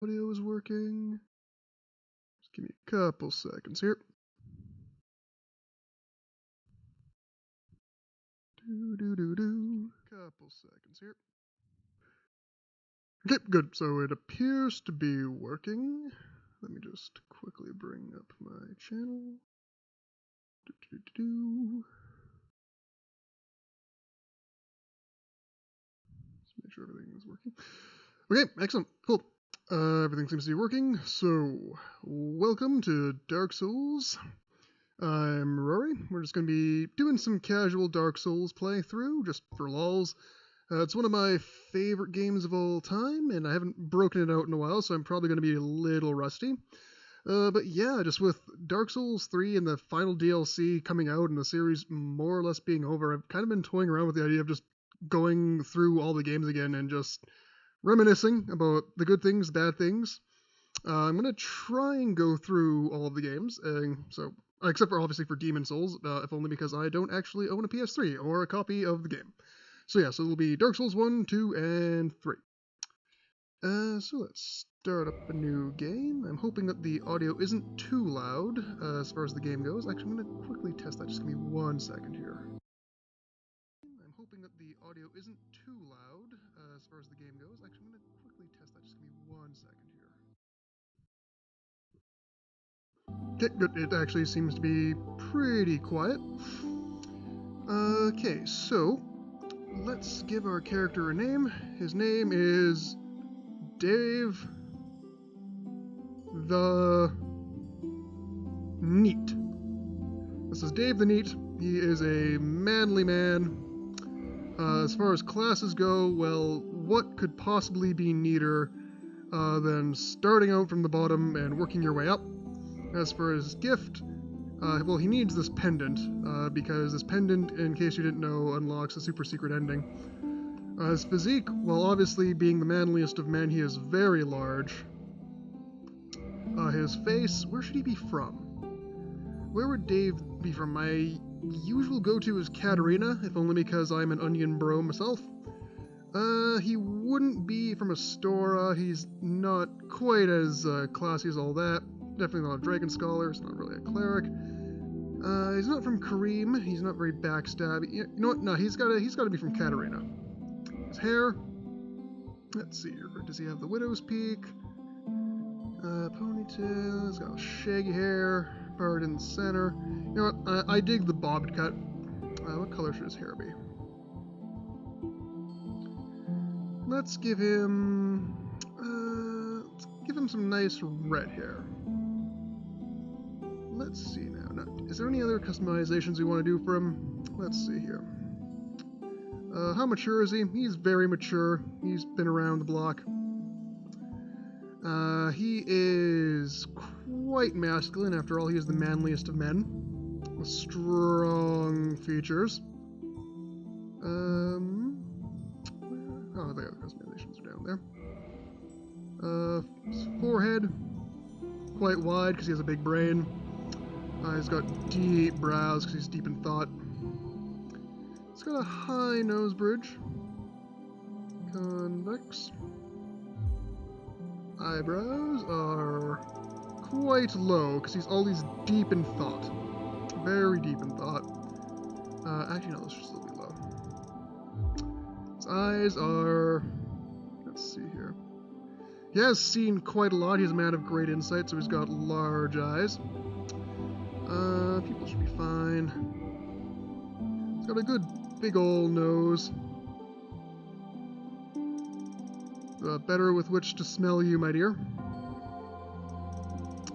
Audio is working. Just give me a couple seconds here. Couple seconds here. Okay, good. So it appears to be working. Let me just quickly bring up my channel. Let's make sure everything is working. Okay, excellent. Cool. Everything seems to be working. So, welcome to Dark Souls. I'm Rory. We're just going to be doing some casual Dark Souls playthrough, just for lols. It's one of my favorite games of all time, and I haven't broken it out in a while, so I'm probably going to be a little rusty. But yeah, just with Dark Souls 3 and the final DLC coming out and the series more or less being over, I've kind of been toying around with the idea of just going through all the games again and just reminiscing about the good things, the bad things. I'm going to try and go through all of the games, except for obviously for Demon Souls, if only because I don't actually own a PS3 or a copy of the game. So yeah, so it'll be Dark Souls 1, 2, and 3. So let's start up a new game. I'm hoping that the audio isn't too loud as far as the game goes. Actually, I'm going to quickly test that. Just give me 1 second here. I'm hoping that the audio isn't too loud as far as the game goes. Actually, I'm going to quickly test that. Just give me 1 second here. Okay, good. It actually seems to be pretty quiet. Okay, so let's give our character a name. His name is Dave the Neat. This is Dave the Neat. He is a manly man. As far as classes go, well, what could possibly be neater than starting out from the bottom and working your way up? As for his gift, well, he needs this pendant, because this pendant, in case you didn't know, unlocks a super secret ending. His physique, well, obviously being the manliest of men, he is very large. His face, where should he be from? Where would Dave be from? My usual go-to is Katarina, if only because I'm an onion bro myself. He wouldn't be from Astora. He's not quite as classy as all that. Definitely not a dragon scholar. He's not really a cleric. He's not from Kareem. He's not very backstabby. You know what? No, he's got to be from Katarina. His hair. Let's see here. Does he have the widow's peak? Ponytail. He's got shaggy hair. Part in the center. You know what? I dig the bobbed cut. What color should his hair be? Let's give him some nice red hair. Let's see now. Is there any other customizations we want to do for him? Let's see here. How mature is he? He's very mature. He's been around the block. He is quite masculine. After all, he is the manliest of men. With strong features. Oh, the other customizations are down there. His forehead, quite wide because he has a big brain. He's got deep brows because he's deep in thought. He's got a high nose bridge. Convex. Eyebrows are quite low because he's always deep in thought. Very deep in thought. Actually, no, those should still be low. His eyes are... Let's see here. He has seen quite a lot. He's a man of great insight, so he's got large eyes. People should be fine. He's got a good big old nose. Better with which to smell you, my dear.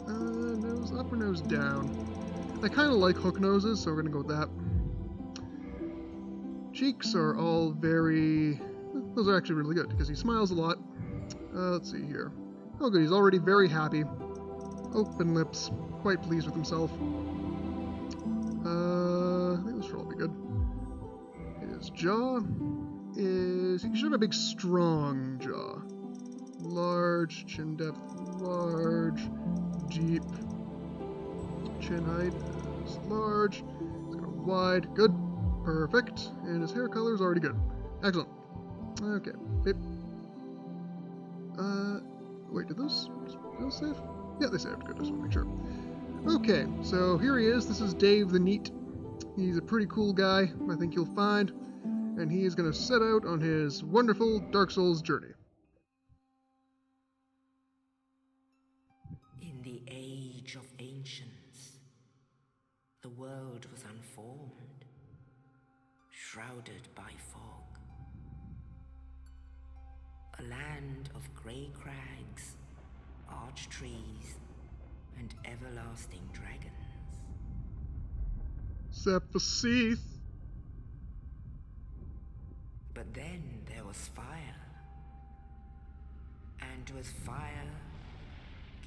Nose up or nose down? I kind of like hook noses, so we're going to go with that. Cheeks are all very... Those are actually really good, because he smiles a lot. Let's see here. Oh good, he's already very happy. Open lips. Quite pleased with himself. I think this should all be good. His jaw is... He should have a big, strong jaw. Large chin depth. Large, deep. Chin height is large. He's got a wide. Good. Perfect. And his hair color is already good. Excellent. Okay. Wait. wait, did those save? Yeah, they saved. Good, I just want to make sure. Okay, so here he is. This is Dave the Neat. He's a pretty cool guy, I think you'll find, and he is going to set out on his wonderful Dark Souls journey. In the age of ancients, the world was unformed, shrouded by fog. A land of grey crags, arch trees, and everlasting dragons. Except for Seath. But then there was fire. And with fire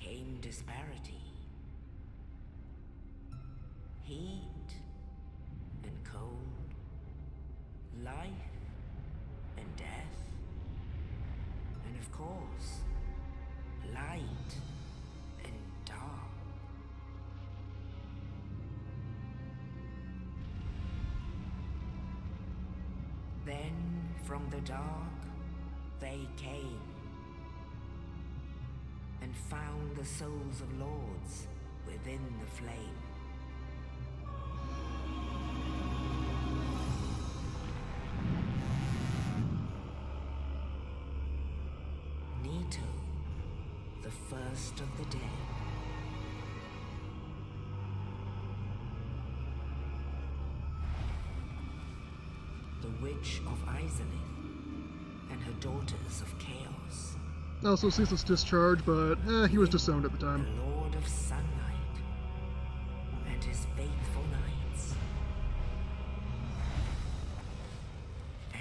came disparity. Heat and cold. Life and death. And of course, light and dark. Then from the dark they came and found the souls of lords within the flame. Nito, the first of the dead. The Witch of Izalith and her daughters of Chaos. Also ceaseless discharge, but he was disowned at the time. The Lord of Sunlight and his faithful knights.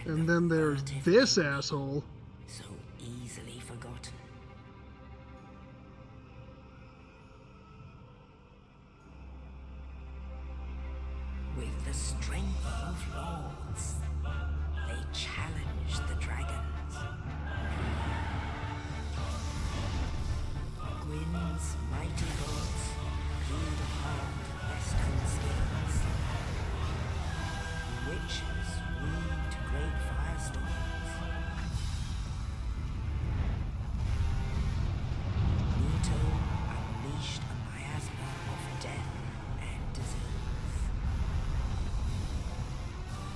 And then there's this asshole. So easily forgotten. With the strength of lords, they challenged the dragons. Gwyn's mighty gods peeled apart their stone skins. Witches weaved great firestorms. Nito unleashed a miasma of death and disease.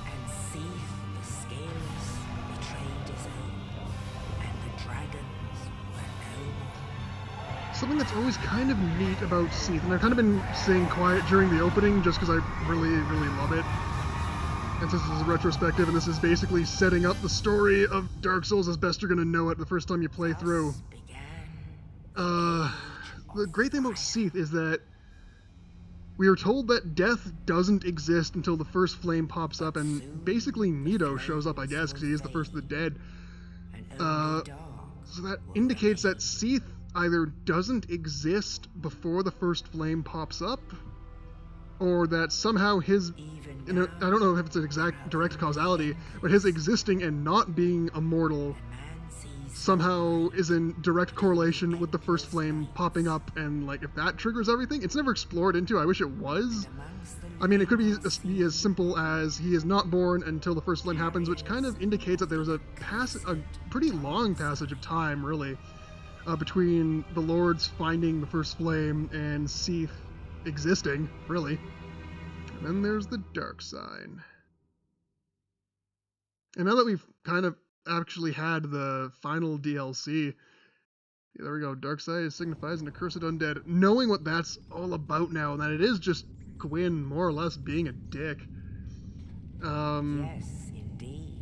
And Seath the Scaleless betrayed his own, and the dragons were no more. Something that's always kind of neat about Seath, and I've kind of been staying quiet during the opening just because I really, really love it. And since this is a retrospective, and this is basically setting up the story of Dark Souls as best you're going to know it the first time you play through. The great thing about Seath is that we are told that death doesn't exist until the first flame pops up, and basically Nito shows up, I guess, because he is the first of the dead. So that indicates that Seath either doesn't exist before the first flame pops up, or that somehow his, I don't know if it's an exact direct causality, but his existing and not being immortal somehow is in direct correlation with the first flame popping up, and like if that triggers everything. It's never explored into. I wish it was. I mean, it could be as simple as he is not born until the first flame happens, which kind of indicates that there was a pretty long passage of time, really, between the lords finding the first flame and Seath existing, really. And then there's the dark sign. And now that we've kind of actually had the final DLC, yeah, there we go. Dark side signifies an accursed undead. Knowing what that's all about now, and that it is just Gwyn more or less being a dick. Yes, indeed.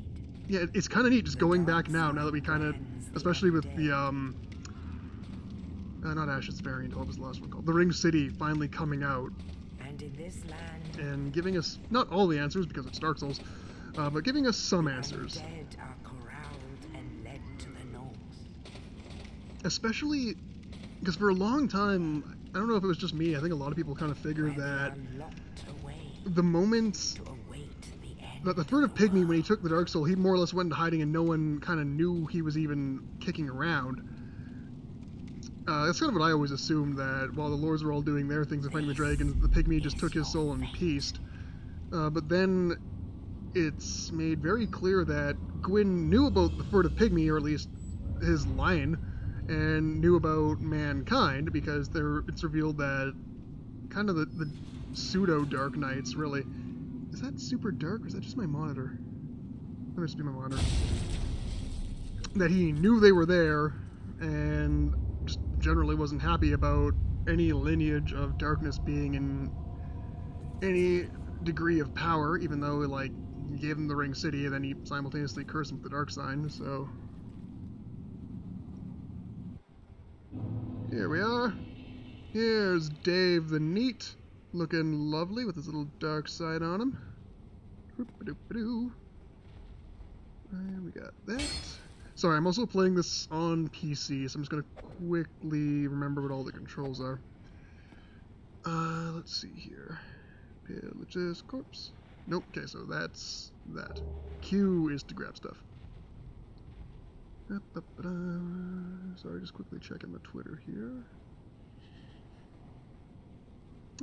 Yeah, it's kind of neat just going back now that we kind of, especially with the not Ashes variant, what was the last one called? The Ring City finally coming out. And in this land, and giving us, not all the answers because it's Dark Souls, but giving us some answers. the dead are corralled and led to the north. Especially because for a long time, I don't know if it was just me, I think a lot of people kind of figured Where that they are locked away the moment to await the end. that the Third of Pygmy, when he took the Dark Soul, he more or less went into hiding and no one kind of knew he was even kicking around. That's kind of what I always assumed, that while the lords were all doing their things and fighting the dragons, the Pygmy just took his soul and peaced. But then it's made very clear that Gwyn knew about the Third of Pygmy, or at least his line, and knew about mankind, because it's revealed that kind of the pseudo Dark Knights, really. Is that super dark, or is that just my monitor? That must be my monitor. That he knew they were there, and just generally wasn't happy about any lineage of darkness being in any degree of power, even though, like, he gave them the Ring City, and then he simultaneously cursed them with the Dark Sign, so... Here we are. Here's Dave the Neat, looking lovely with his little dark side on him. And we got that. Sorry, I'm also playing this on PC, so I'm just going to quickly remember what all the controls are. Let's see here. Pillage's corpse. Nope, okay, so that's that. Q is to grab stuff. Sorry, just quickly checking the Twitter here.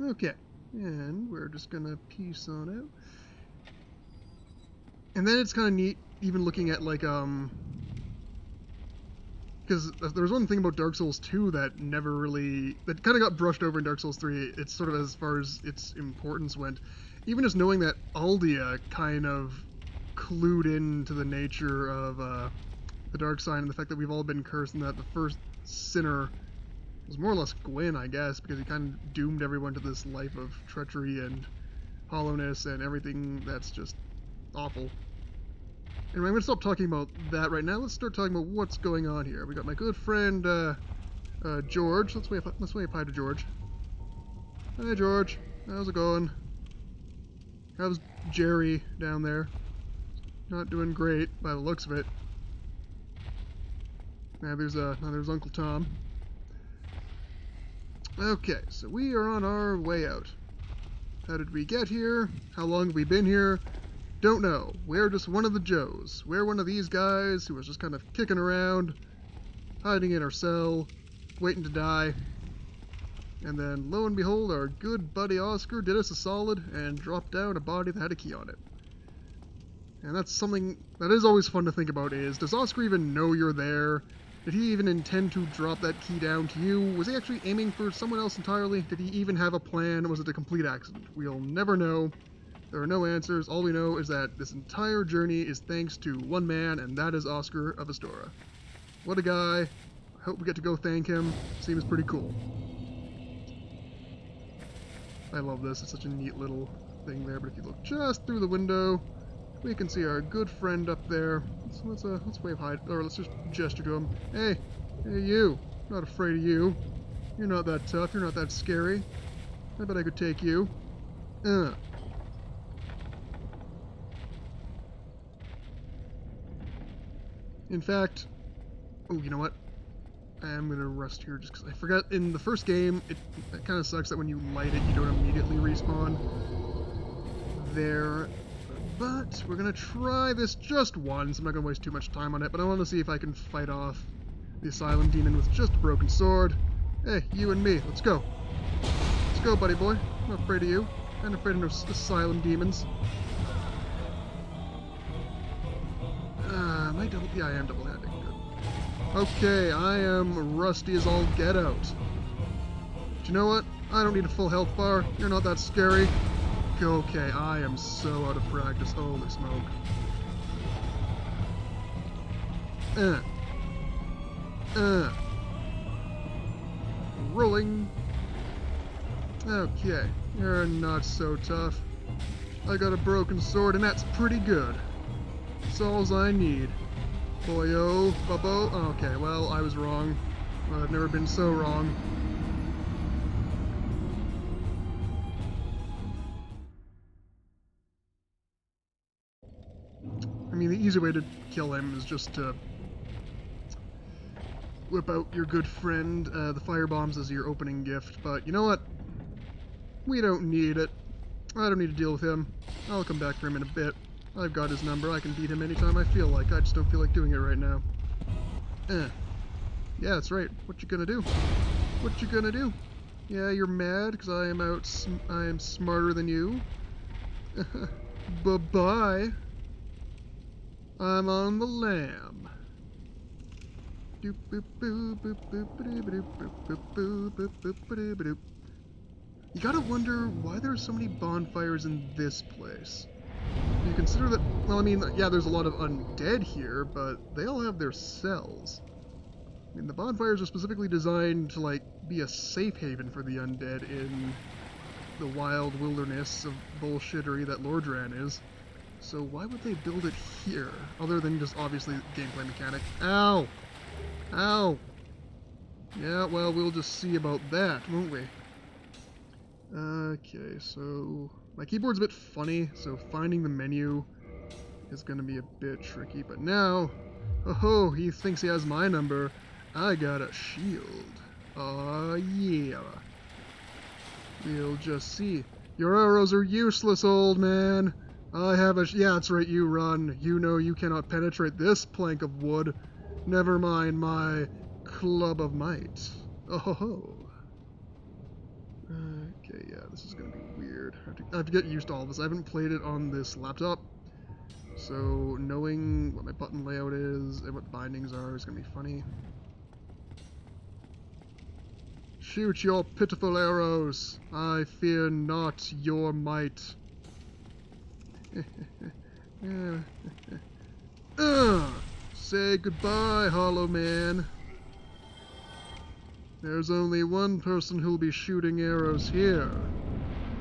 Okay, and we're just gonna piece on out. And then it's kind of neat, even looking at, like, because there was one thing about Dark Souls 2 that never really, that kind of got brushed over in Dark Souls 3, it's sort of as far as its importance went. Even just knowing that Aldia kind of clued into the nature of the Dark Sign, and the fact that we've all been cursed, and that the first sinner was more or less Gwyn, I guess, because he kind of doomed everyone to this life of treachery and hollowness and everything that's just awful. Anyway, I'm going to stop talking about that right now. Let's start talking about what's going on here. We got my good friend, George. Let's wave hi to George. Hi, George. How's it going? How's Jerry down there? Not doing great, by the looks of it. Now there's Uncle Tom. Okay, so we are on our way out. How did we get here? How long have we been here? Don't know. We're just one of the Joes. We're one of these guys who was just kind of kicking around, hiding in our cell, waiting to die. And then, lo and behold, our good buddy Oscar did us a solid and dropped down a body that had a key on it. And that's something that is always fun to think about is, does Oscar even know you're there? Did he even intend to drop that key down to you? Was he actually aiming for someone else entirely? Did he even have a plan? Was it a complete accident? We'll never know. There are no answers. All we know is that this entire journey is thanks to one man, and that is Oscar of Astora. What a guy. I hope we get to go thank him. Seems pretty cool. I love this. It's such a neat little thing there, but if you look just through the window, we can see our good friend up there. Let's wave hi, or let's just gesture to him. Hey, you. I'm not afraid of you. You're not that tough. You're not that scary. I bet I could take you. In fact, oh, you know what? I am gonna rest here just because I forgot in the first game. It kind of sucks that when you light it, you don't immediately respawn there. But we're gonna try this just once. I'm not gonna waste too much time on it, but I want to see if I can fight off the Asylum Demon with just a broken sword. Hey, you and me, let's go. Let's go, buddy boy. I'm not afraid of you. I'm not afraid of no Asylum Demons. Am I double? Yeah, I am double-handed. Good. Okay, I am rusty as all get out. But you know what? I don't need a full health bar. You're not that scary. Okay, I am so out of practice. Holy smoke. Rolling. Okay, you're not so tough. I got a broken sword, and that's pretty good. That's all I need. Boyo, bubbo. Okay, well, I was wrong. I've never been so wrong. I mean, the easy way to kill him is just to whip out your good friend, the firebombs as your opening gift, but you know what? We don't need it. I don't need to deal with him. I'll come back for him in a bit. I've got his number. I can beat him anytime I feel like. I just don't feel like doing it right now. Yeah, that's right. What you gonna do? What you gonna do? Yeah, you're mad because I am smarter than you. Bye-bye. I'm on the lam. You gotta wonder why there are so many bonfires in this place. You consider that, well, I mean, yeah, there's a lot of undead here, but they all have their cells. I mean, the bonfires are specifically designed to, like, be a safe haven for the undead in the wild wilderness of bullshittery that Lordran is. So why would they build it here, other than just obviously gameplay mechanic? Ow! Ow! Yeah, well, we'll just see about that, won't we? Okay, so my keyboard's a bit funny, so finding the menu is gonna be a bit tricky, but now, oh, he thinks he has my number. I got a shield. Oh yeah. We'll just see. Your arrows are useless, old man. I have a yeah, that's right, you run. You know you cannot penetrate this plank of wood. Never mind my club of might. Oh ho ho. Okay, yeah, this is gonna be weird. I have to get used to all this. I haven't played it on this laptop, so knowing what my button layout is and what the bindings are is gonna be funny. Shoot your pitiful arrows. I fear not your might. Say goodbye, Hollow Man. There's only one person who'll be shooting arrows here,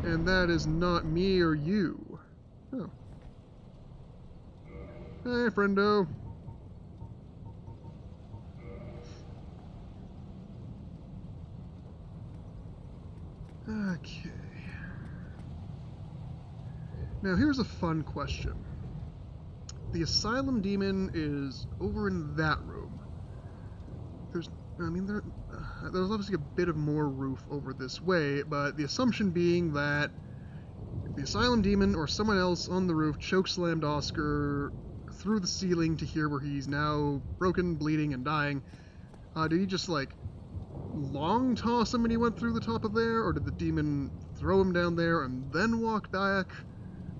and that is not me or you. Oh. Hey, friendo. Okay. Now here's a fun question. The Asylum Demon is over in that room. There's obviously a bit of more roof over this way, but the assumption being that the Asylum Demon or someone else on the roof chokeslammed Oscar through the ceiling to here where he's now broken, bleeding, and dying. Did he just, like, long toss him when he went through the top of there, or did the demon throw him down there and then walk back?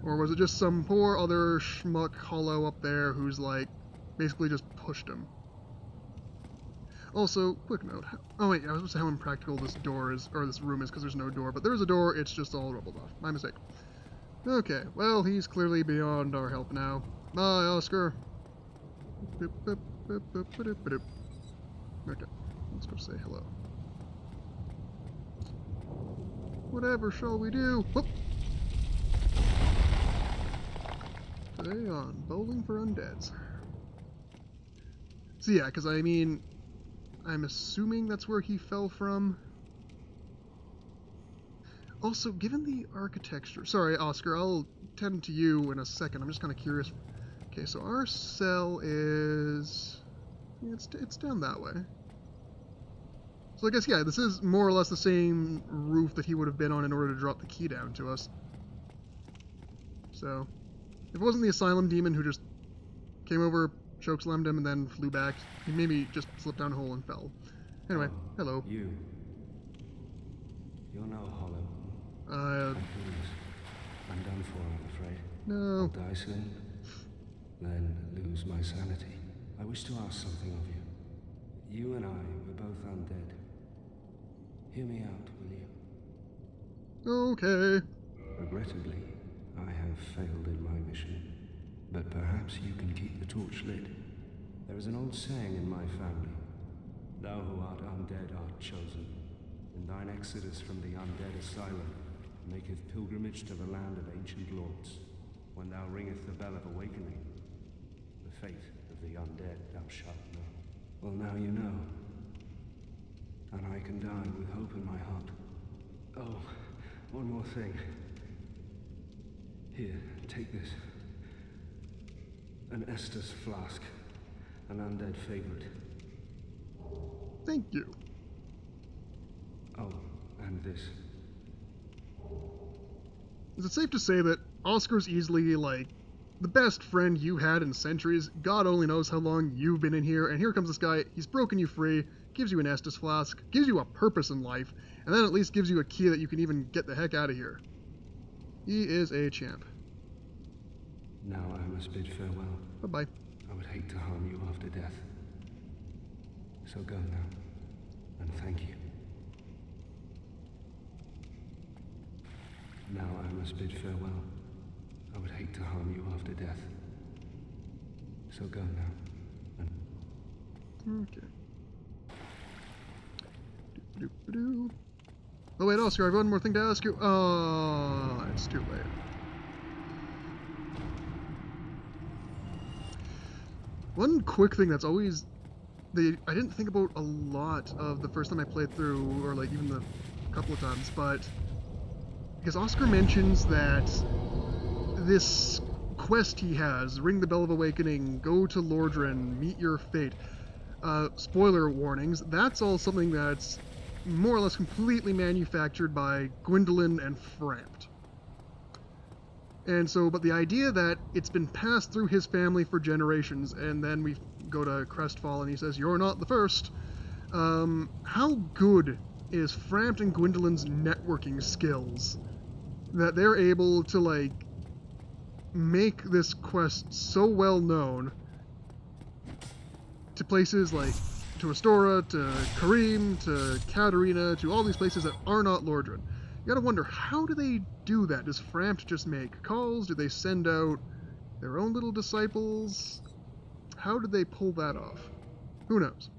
Or was it just some poor other schmuck hollow up there who's, like, basically just pushed him? Also, quick note. Oh wait, I was supposed to say how impractical this door is, or this room is, because there's no door, but there's a door, it's just all rubbled off. My mistake. Okay, well, he's clearly beyond our help now. Bye, Oscar. Okay, let's go say hello. Whatever shall we do? Whoop! Today on Bowling for Undeads. So yeah, because I mean, I'm assuming that's where he fell from. Also, given the architecture... Sorry, Oscar, I'll tend to you in a second. I'm just kind of curious. Okay, so our cell is... Yeah, it's down that way. So I guess, yeah, this is more or less the same roof that he would have been on in order to drop the key down to us. So, if it wasn't the Asylum Demon who just came over, chokeslammed him, and then flew back, he maybe just slipped down a hole and fell. Anyway, hello. You're no hollow. I'm done for, I'm afraid. No. I'll die soon, then lose my sanity. I wish to ask something of you. You and I were both undead. Hear me out, will you? Okay. Regrettably, I have failed in my mission, but perhaps you can keep the torch lit. There is an old saying in my family. Thou who art undead art chosen, and thine exodus from the undead asylum maketh pilgrimage to the land of ancient lords. When thou ringeth the bell of awakening, the fate of the undead thou shalt know. Well, now you know, and I can die with hope in my heart. Oh, one more thing. Here, take this. An Estus flask, an undead favorite. Thank you. Oh, and this. Is it safe to say that Oscar's easily, like, the best friend you had in centuries? God only knows how long you've been in here, and here comes this guy, he's broken you free, gives you an Estus flask, gives you a purpose in life, and then at least gives you a key that you can even get the heck out of here. He is a champ. Now I must bid farewell. Bye-bye. I would hate to harm you after death. So go now, and thank you. Now I must bid farewell. I would hate to harm you after death. So go now, and... Okay. Doop-a-doop-a-doo. Oh wait, Oscar, I have one more thing to ask you. Oh, it's too late. One quick thing that's always... I didn't think about a lot of the first time I played through, or like even the couple of times, but... Because Oscar mentions that this quest he has, Ring the Bell of Awakening, go to Lordran, meet your fate. Spoiler warnings, that's all something that's more or less completely manufactured by Gwendolyn and Frampt. And so, but the idea that it's been passed through his family for generations, and then we go to Crestfall and he says, "You're not the first." How good is Frampt and Gwendolyn's networking skills that they're able to, like, make this quest so well known to places like to Astora, to Kareem, to Katarina, to all these places that are not Lordran. You gotta wonder, how do they do that? Does Frampt just make calls? Do they send out their own little disciples? How did they pull that off? Who knows?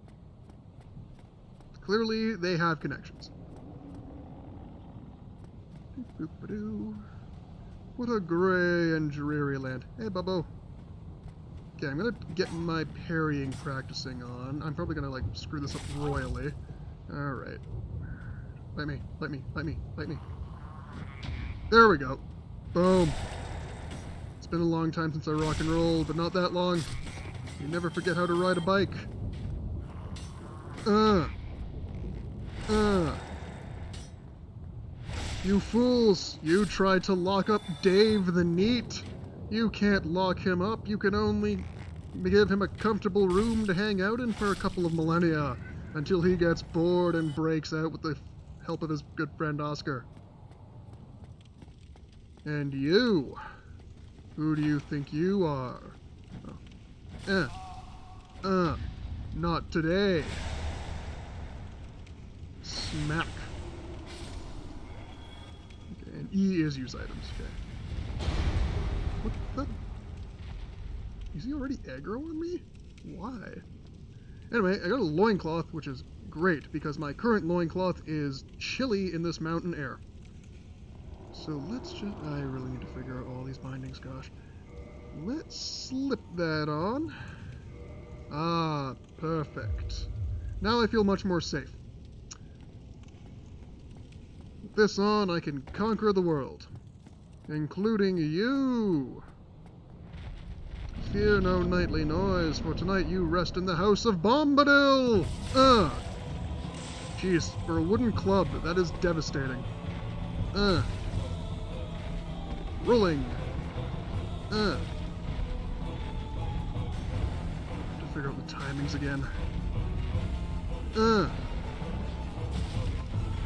Clearly, they have connections. Boop-a-doo. What a gray and dreary land. Hey, Bubbo. Okay, I'm gonna get my parrying practicing on. I'm probably gonna, like, screw this up royally. Alright. Light me, light me, light me, light me. There we go. Boom. It's been a long time since I rock and roll, but not that long. You never forget how to ride a bike. You fools! You tried to lock up Dave the Neat! You can't lock him up, you can only give him a comfortable room to hang out in for a couple of millennia, until he gets bored and breaks out with the help of his good friend Oscar. And you? Who do you think you are? Not today. Smack. Okay, and E is use items, okay. What the? Is he already aggro on me? Why? Anyway, I got a loincloth, which is great, because my current loincloth is chilly in this mountain air. So let's just... I really need to figure out all these bindings, gosh. Let's slip that on. Ah, perfect. Now I feel much more safe. With this on, I can conquer the world. Including you! Fear no nightly noise, for tonight you rest in the house of Bombadil! Jeez, for a wooden club, that is devastating. Rolling. To figure out the timings again.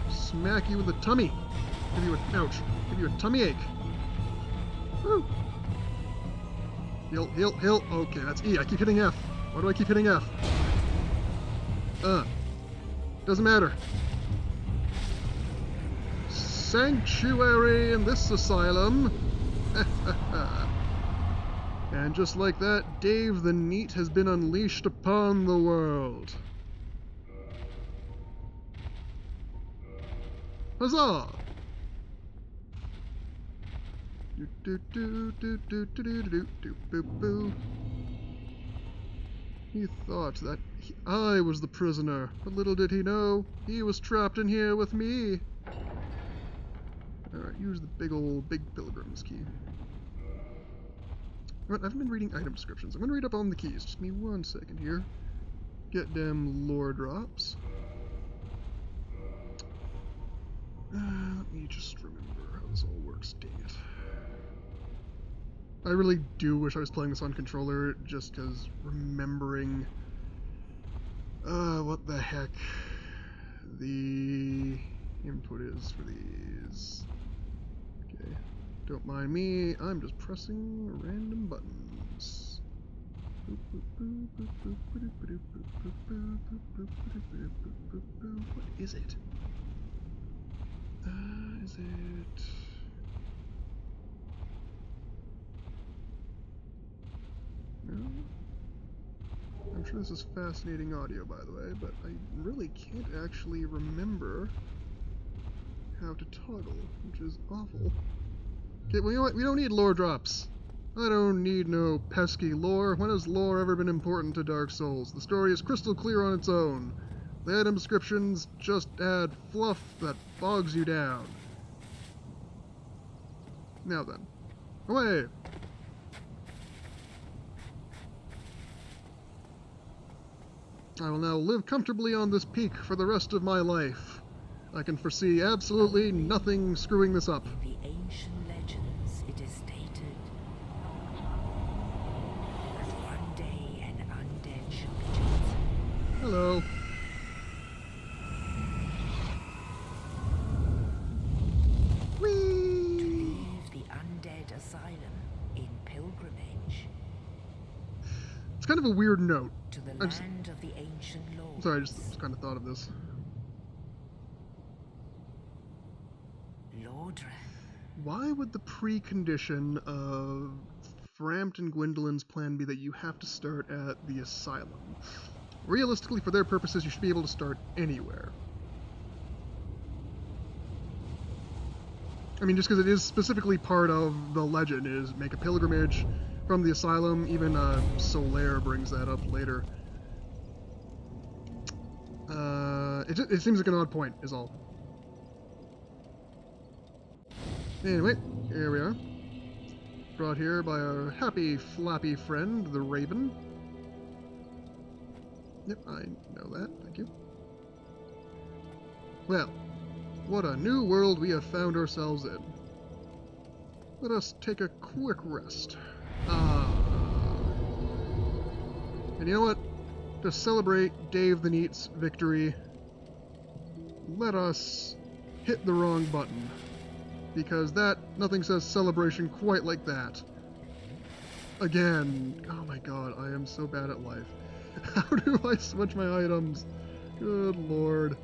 Smack you in the tummy. Give you a... ouch. Give you a tummy ache. Woo! Heal, heal, heal. Okay, that's E. I keep hitting F. Why do I keep hitting F? Doesn't matter. Sanctuary in this asylum. And just like that, Dave the Neat has been unleashed upon the world. Huzzah! He thought that I was the prisoner, but little did he know he was trapped in here with me. Alright, use the big pilgrim's key. Alright, I haven't been reading item descriptions. I'm gonna read up on the keys. Just give me 1 second here. Get them lore drops. Let me just remember how this all works. Dang it. I really do wish I was playing this on controller, just because remembering what the heck the input is for these. Okay, don't mind me, I'm just pressing random buttons. What is it? Is it... No? I'm sure this is fascinating audio, by the way, but I really can't actually remember how to toggle, which is awful. Okay, well, you know what? We don't need lore drops. I don't need no pesky lore. When has lore ever been important to Dark Souls? The story is crystal clear on its own. The item descriptions just add fluff that bogs you down. Now then. Away! I will now live comfortably on this peak for the rest of my life. I can foresee absolutely nothing screwing this up. In the ancient legends, it is stated that one day an undead shall be chosen. Hello. To Whee! leave the undead asylum in pilgrimage It's kind of a weird note. to the I'm land of the ancient lords. Sorry, I just kind of thought of this. Lordran. Why would the precondition of Frampton Gwendolyn's plan be that you have to start at the asylum? Realistically, for their purposes, you should be able to start anywhere. I mean, just because it is specifically part of the legend, is make a pilgrimage from the asylum. Even Solaire brings that up later. It seems like an odd point, is all. Anyway, here we are. Brought here by our happy, flappy friend, the Raven. Yep, I know that, thank you. Well, what a new world we have found ourselves in. Let us take a quick rest. And you know what? To celebrate Dave the Neat's victory, let us hit the wrong button. Because nothing says celebration quite like that. Again, oh my god, I am so bad at life. How do I switch my items? Good lord.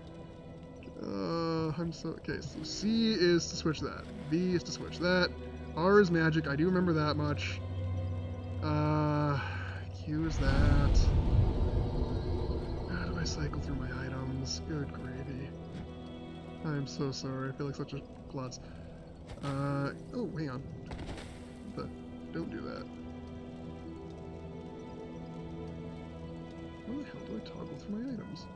Okay, so C is to switch that. B is to switch that. R is magic, I do remember that much. Q is that. How do I cycle through my items? Good gravy. I'm so sorry, I feel like such a klutz. Oh, hang on. Don't do that. How the hell do I toggle through my items?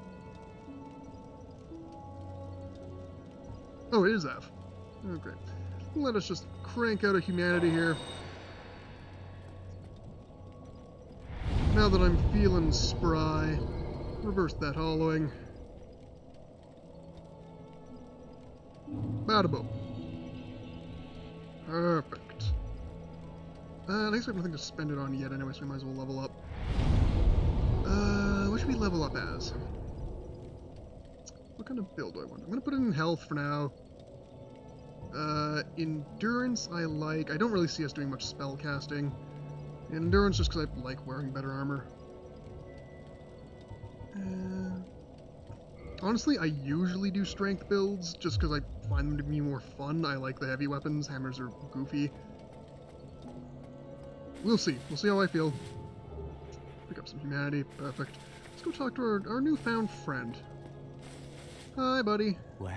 Oh, it is F. Okay. Let us just crank out a humanity here. Now that I'm feeling spry, reverse that hollowing. Bada boom. Perfect. I guess I have nothing to spend it on yet anyway, so we might as well level up. What should we level up as? What kind of build do I want? I'm gonna put it in health for now. Endurance I like. I don't really see us doing much spell casting. Endurance just because I like wearing better armor. Honestly, I usually do strength builds just because I find them to be more fun. I like the heavy weapons. Hammers are goofy. We'll see. We'll see how I feel. Pick up some humanity. Perfect. Let's go talk to our newfound friend. Hi, buddy. Well,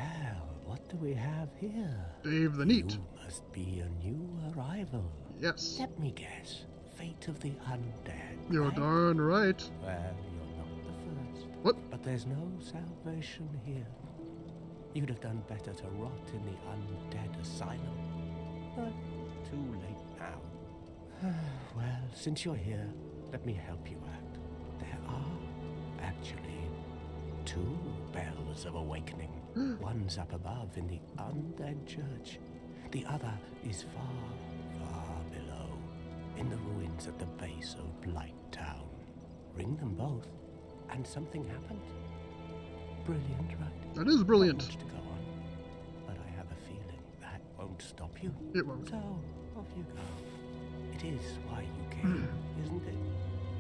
what do we have here? Dave the Neat. You must be a new arrival. Yes. Let me guess. Fate of the undead. You're right? darn right. Well, you're not the first. What? But there's no salvation here. You'd have done better to rot in the undead asylum. But too late now. Well, since you're here, let me help you out. There are actually two bells of awakening. One's up above in the undead church. The other is far, far below, in the ruins at the base of Blight Town. Ring them both, and something happens. Brilliant, right? That is brilliant. Not much to go on, but I have a feeling that won't stop you. It won't. So, off you go. It is why you came, isn't it?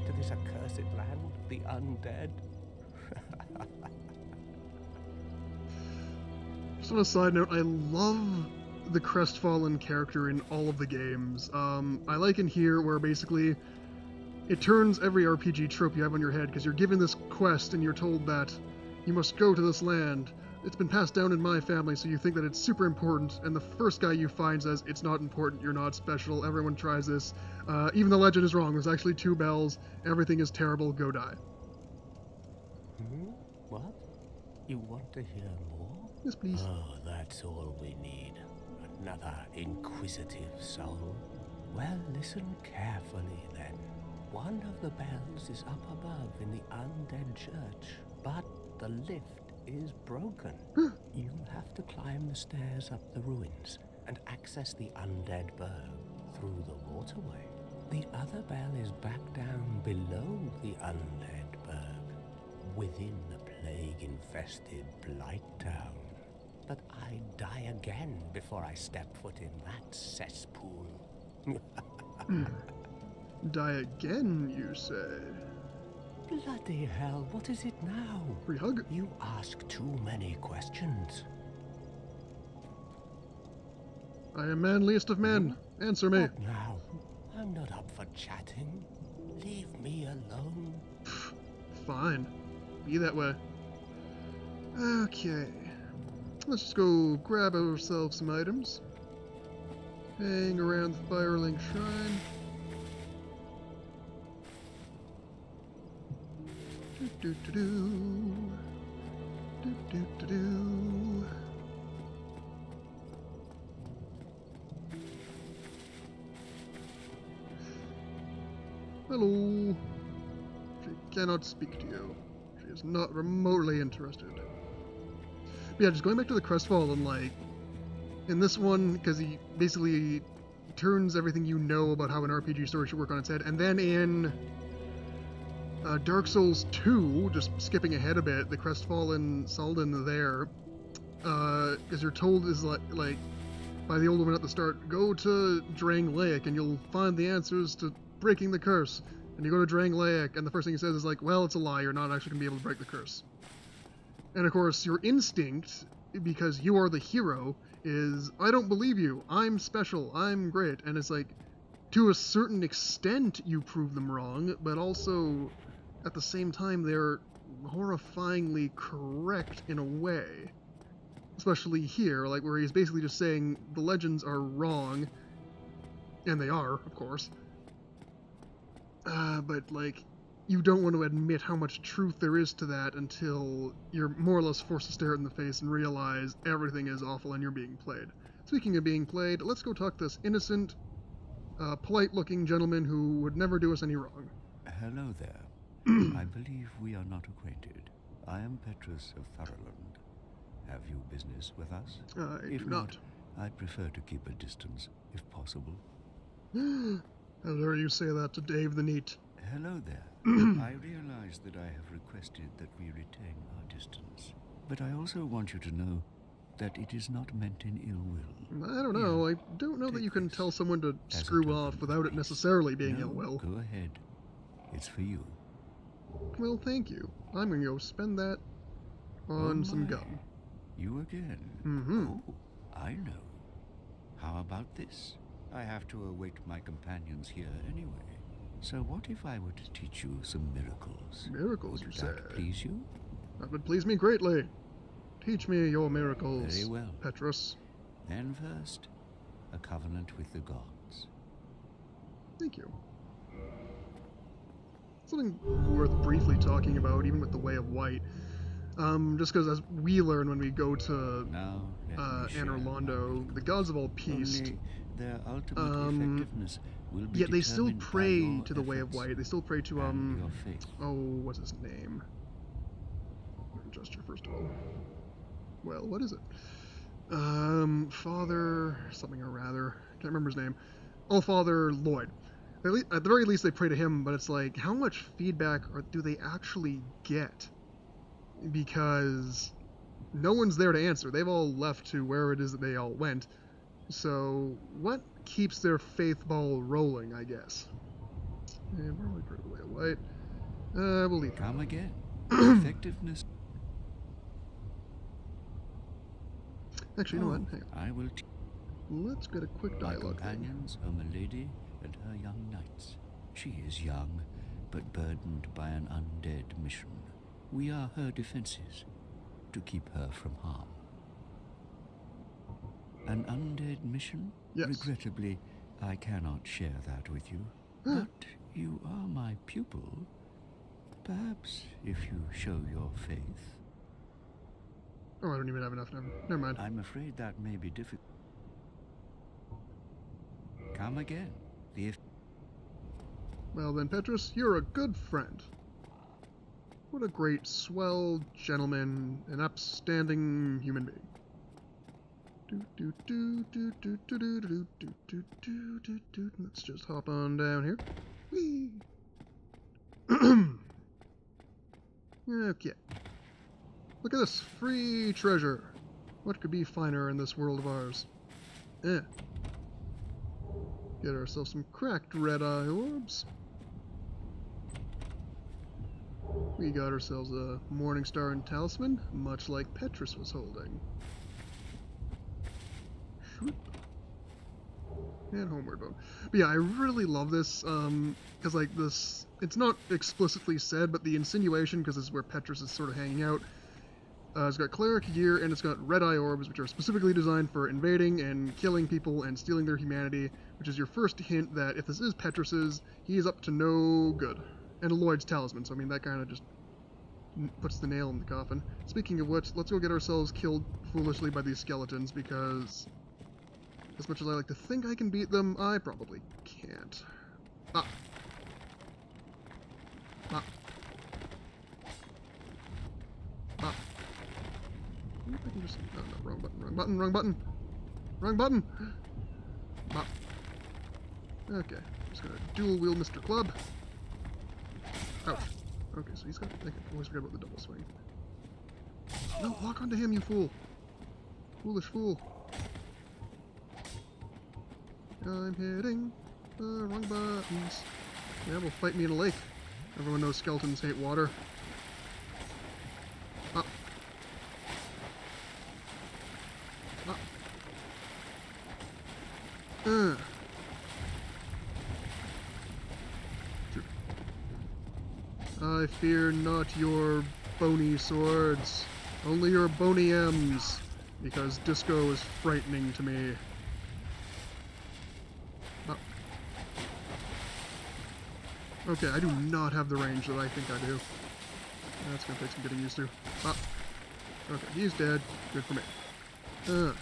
to this accursed land, the undead. Just on a side note, I love the crestfallen character in all of the games. I like in here where basically it turns every RPG trope you have on your head, because you're given this quest and you're told that you must go to this land. It's been passed down in my family, so you think that it's super important, and the first guy you find says, it's not important, you're not special, everyone tries this. Even the legend is wrong, there's actually 2 bells, everything is terrible, go die. What? You want to hear more? Yes, please. Oh, that's all we need. Another inquisitive soul. Well, listen carefully then. One of the bells is up above in the undead church, but the lift is broken. You'll have to climb the stairs up the ruins and access the undead burg through the waterway. The other bell is back down below the undead burg, within the plague-infested Blight Town. But I'd die again before I step foot in that cesspool. Die again, you say? Bloody hell, what is it now? Free hug? You ask too many questions. I am manliest of men. Answer me. What now? I'm not up for chatting. Leave me alone. Fine. Be that way. Okay. Let's just go grab ourselves some items. Hang around the Firelink Shrine. Do-do-do-do. Do-do-do-do. Hello. She cannot speak to you. She is not remotely interested. But yeah, just going back to the Crestfallen, like, in this one, because he basically turns everything you know about how an RPG story should work on its head, and then in Dark Souls 2, just skipping ahead a bit, the Crestfallen Salden there, as you're told is like by the old woman at the start, go to Drang Lake and you'll find the answers to breaking the curse. And you go to Drang Lake, and the first thing he says is like, well, it's a lie, you're not actually going to be able to break the curse. And of course, your instinct, because you are the hero, is, I don't believe you, I'm special, I'm great. And it's like, to a certain extent, you prove them wrong, but also, at the same time, they're horrifyingly correct in a way. Especially here, like, where he's basically just saying the legends are wrong, and they are, of course. But, like, you don't want to admit how much truth there is to that until you're more or less forced to stare it in the face and realize everything is awful and you're being played. Speaking of being played, let's go talk to this innocent, polite-looking gentleman who would never do us any wrong. Hello there. I believe we are not acquainted. I am Petrus of Thurland. Have you business with us? I If do not. I'd prefer to keep a distance, if possible. How dare you say that to Dave the Neat? Hello there. I realize that I have requested that we retain our distance. But I also want you to know that it is not meant in ill will. I don't know. I don't know that you can tell someone to as a screw token off of without it peace. necessarily being No, ill will. Go ahead. It's for you. Well, thank you. I'm gonna go spend that on Oh some my. gum. You again? Mm-hmm. Oh, I know. How about this? I have to await my companions here anyway. So what if I were to teach you some miracles? Miracles, Would you that say? please you? That would please me greatly. Teach me your miracles, Very well. Petrus. Then first, a covenant with the gods. Thank you. Something worth briefly talking about, even with the Way of White. Just because as we learn when we go to Now, let me share Anor my Londo, weakness. the gods of all peace, Only their ultimate effectiveness will be yet they still determined by pray your to the Way of efforts White. They still pray to, and your faith. oh, what's his name? Gesture, first of all. Well, what is it? Father something or rather. Can't remember his name. Oh, Father Lloyd. At the very least, they pray to him, but it's like, how much feedback do they actually get? Because no one's there to answer. They've all left to where it is that they all went. So, what keeps their faith ball rolling, I guess? And we're only part of the way of light. We'll leave. Come again. Effectiveness. Actually, you know what? Hang on. I will. Let's get a quick My dialogue thing. companions are Milady and her young knights. She is young, but burdened by an undead mission. We are her defenses, to keep her from harm. An undead mission? Yes. Regrettably, I cannot share that with you. But you are my pupil. Perhaps if you show your faith. Oh, I don't even have enough. Never mind. I'm afraid that may be difficult. Come again. Well then, Petrus, you're a good friend. What a great, swell gentleman, an upstanding human being. Let's just hop on down here. Whee! Okay. Look at this, free treasure. What could be finer in this world of ours? Get ourselves some cracked red-eye orbs. We got ourselves a Morning Star and Talisman, much like Petrus was holding. Shoop. And Homeward Bone. But yeah, I really love this, because like this, it's not explicitly said, but the insinuation, because this is where Petrus is sort of hanging out, it's got cleric gear and it's got red-eye orbs, which are specifically designed for invading and killing people and stealing their humanity, which is your first hint that if this is Petrus's, he is up to no good. And a Lloyd's Talisman, so I mean, that kind of just puts the nail in the coffin. Speaking of which, let's go get ourselves killed foolishly by these skeletons, because as much as I like to think I can beat them, I probably can't. Ah. Ah. Ah. I can just... No, wrong button, wrong button, wrong button! Wrong button! Ah. Okay, just gonna dual-wield Mr. Club. Ouch. Okay, so he's got... I always forget about the double swing. No, lock onto him, you fool! Foolish fool. I'm hitting the wrong buttons. Yeah, well, fight me in a lake. Everyone knows skeletons hate water. Ah. Ah. I fear not your bony swords, only your bony M's, because disco is frightening to me. Oh. Okay, I do not have the range that I think I do. That's gonna take some getting used to. Ah. Okay, he's dead. Good for me. So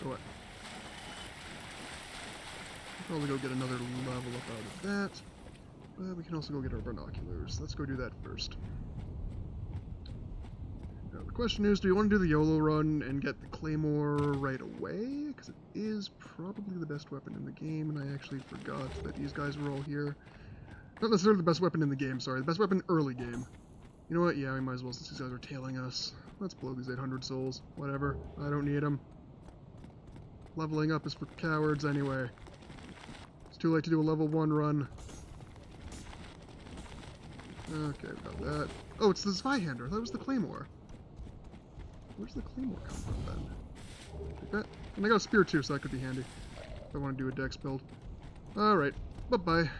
what? Probably go get another level up out of that. We can also go get our binoculars. Let's go do that first. Now, the question is, do we want to do the YOLO run and get the Claymore right away? Because it is probably the best weapon in the game, and I actually forgot that these guys were all here. Not necessarily the best weapon in the game, sorry. The best weapon early game. You know what? Yeah, we might as well, since these guys are tailing us. Let's blow these 800 souls. Whatever. I don't need them. Leveling up is for cowards anyway. It's too late to do a level 1 run. Okay, we got that. Oh, it's the Zweihander. That was the Claymore. Where's the Claymore come from, then? Take that. And I got a spear, too, so that could be handy. If I want to do a dex build. Alright. Bye-bye.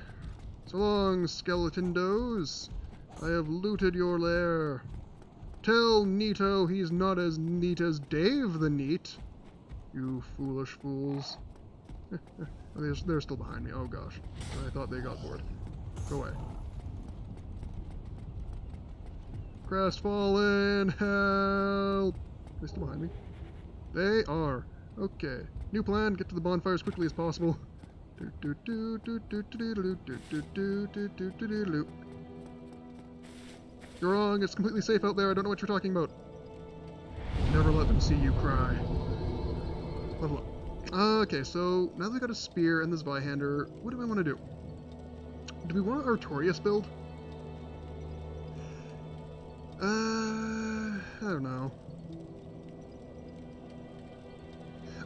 So long, skeleton does. I have looted your lair. Tell Neato he's not as neat as Dave the Neat. You foolish fools. They're still behind me. Oh, gosh. I thought they got bored. Go away. Crestfallen, help! Are they still behind me? They are. Okay. New plan, get to the bonfire as quickly as possible. You're wrong, it's completely safe out there, I don't know what you're talking about. Never let them see you cry. Level up. Okay, so now that we got a spear and this Zweihander, what do we want to do? Do we want an Artorias build? I don't know.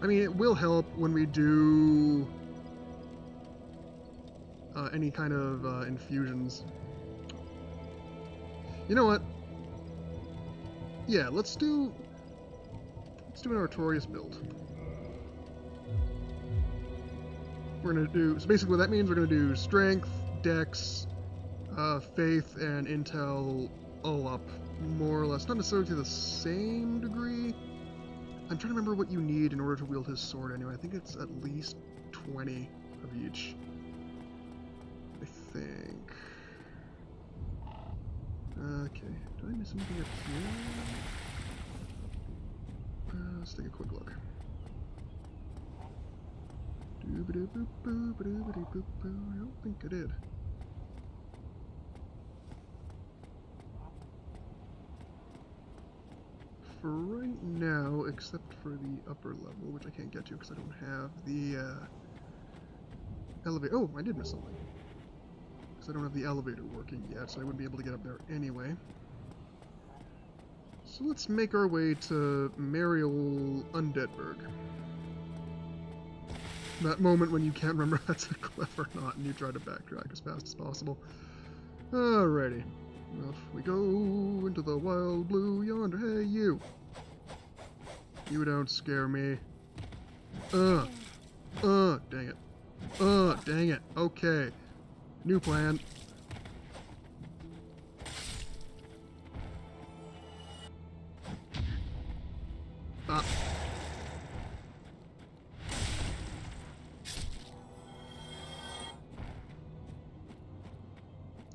I mean, it will help when we do any kind of infusions. You know what? Yeah, let's do an Artorias build. We're gonna do, so basically what that means, we're gonna do strength, dex, faith, and intel all up, more or less. Not necessarily to the same degree. I'm trying to remember what you need in order to wield his sword anyway. I think it's at least 20 of each. I think. Okay, did I miss anything up here? Let's take a quick look. I don't think I did. For right now, except for the upper level, which I can't get to because I don't have the elevator. Oh, I did miss something. Because I don't have the elevator working yet, so I wouldn't be able to get up there anyway. So let's make our way to merry old Undeadburg. That moment when you can't remember if that's a cliff or not, and you try to backtrack as fast as possible. Alrighty. Off we go into the wild blue yonder. Hey, you! You don't scare me. Dang it. Dang it. Okay. New plan. Ah.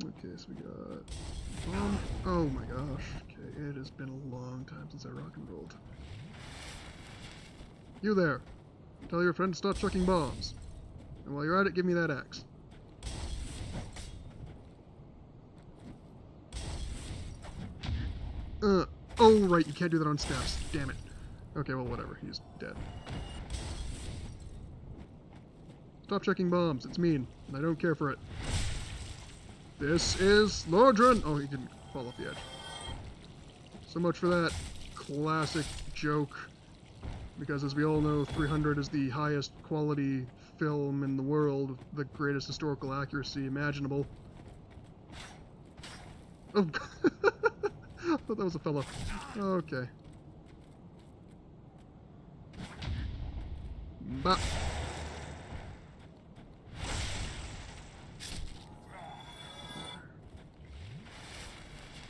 Okay, so we got bomb. Oh my gosh. Okay, it has been a long time since I rock and rolled. You there. Tell your friend to stop chucking bombs. And while you're at it, give me that axe. Oh right, you can't do that on steps. Damn it. Okay, well whatever, he's dead. Stop checking bombs, it's mean, and I don't care for it. This is Lordran! Oh, he didn't fall off the edge. So much for that classic joke. Because as we all know, 300 is the highest quality film in the world, the greatest historical accuracy imaginable. Oh, I thought that was a fellow. Okay. Bop.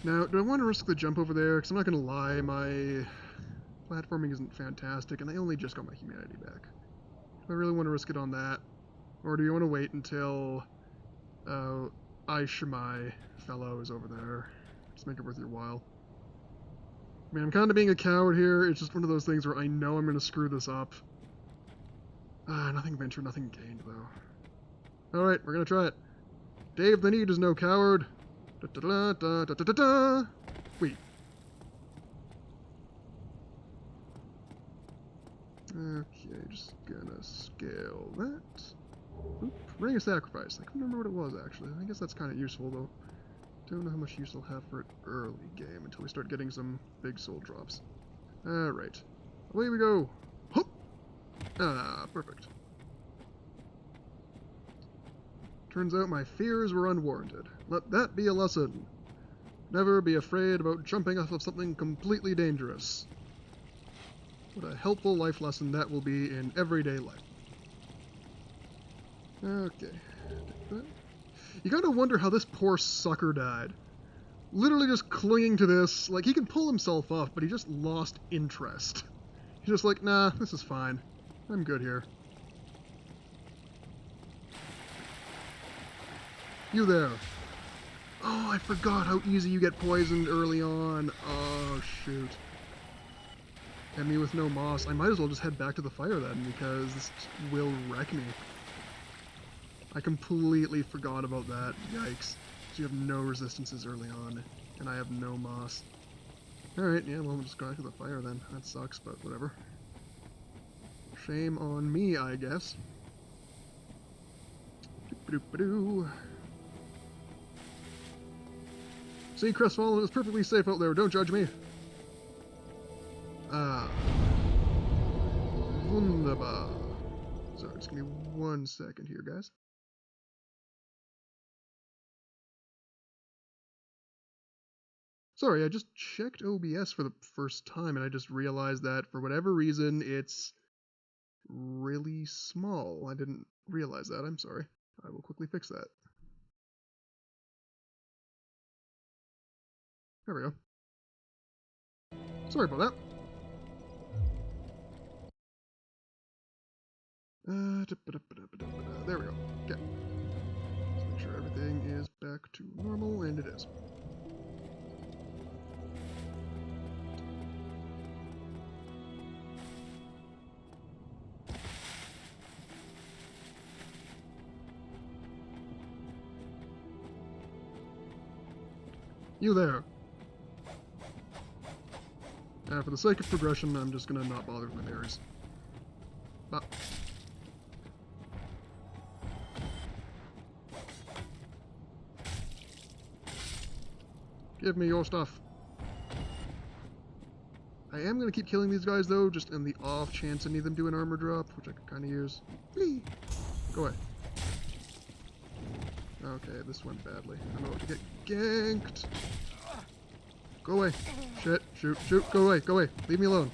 Now, do I want to risk the jump over there? Because I'm not going to lie, my platforming isn't fantastic, and I only just got my humanity back. Do I really want to risk it on that? Or do you want to wait until Aishimai fellow is over there? Just make it worth your while. I mean, I'm kind of being a coward here. It's just one of those things where I know I'm going to screw this up. Nothing ventured, nothing gained, though. Alright, we're going to try it. Dave the Need is no coward. Da-da-da-da-da-da-da-da. Wait. Okay, just gonna scale that. Oop, Ring of Sacrifice. I couldn't remember what it was, actually. I guess that's kind of useful, though. Don't know how much use I'll have for it early game until we start getting some big soul drops. Alright. Away we go! Hup! Ah, perfect. Turns out my fears were unwarranted. Let that be a lesson. Never be afraid about jumping off of something completely dangerous. What a helpful life lesson that will be in everyday life. Okay. You gotta wonder how this poor sucker died. Literally just clinging to this. Like, he can pull himself off, but he just lost interest. He's just like, nah, this is fine. I'm good here. You there. Oh, I forgot how easy you get poisoned early on. Oh, shoot. And me with no moss. I might as well just head back to the fire then, because this will wreck me. I completely forgot about that. Yikes. So you have no resistances early on, and I have no moss. Alright, yeah, well, we'll just go back to the fire then. That sucks, but whatever. Shame on me, I guess. Doop-a-doop-a-doo. See, Crestfallen is perfectly safe out there. Don't judge me. Ah. Wunderbar. Sorry, just give me 1 second here, guys. Sorry, I just checked OBS for the first time and I just realized that for whatever reason it's really small. I didn't realize that. I'm sorry. I will quickly fix that. There we go. Sorry about that. There we go. Okay. Let's make sure everything is back to normal, and it is. You there. For the sake of progression, I'm just gonna not bother with my berries. Bop. Give me your stuff. I am gonna keep killing these guys though, just in the off chance any of them do an armor drop, which I could kinda use. Whee! Go away. Okay, this went badly. I'm about to get ganked. Go away. Shit, shoot, shoot, go away, go away. Leave me alone.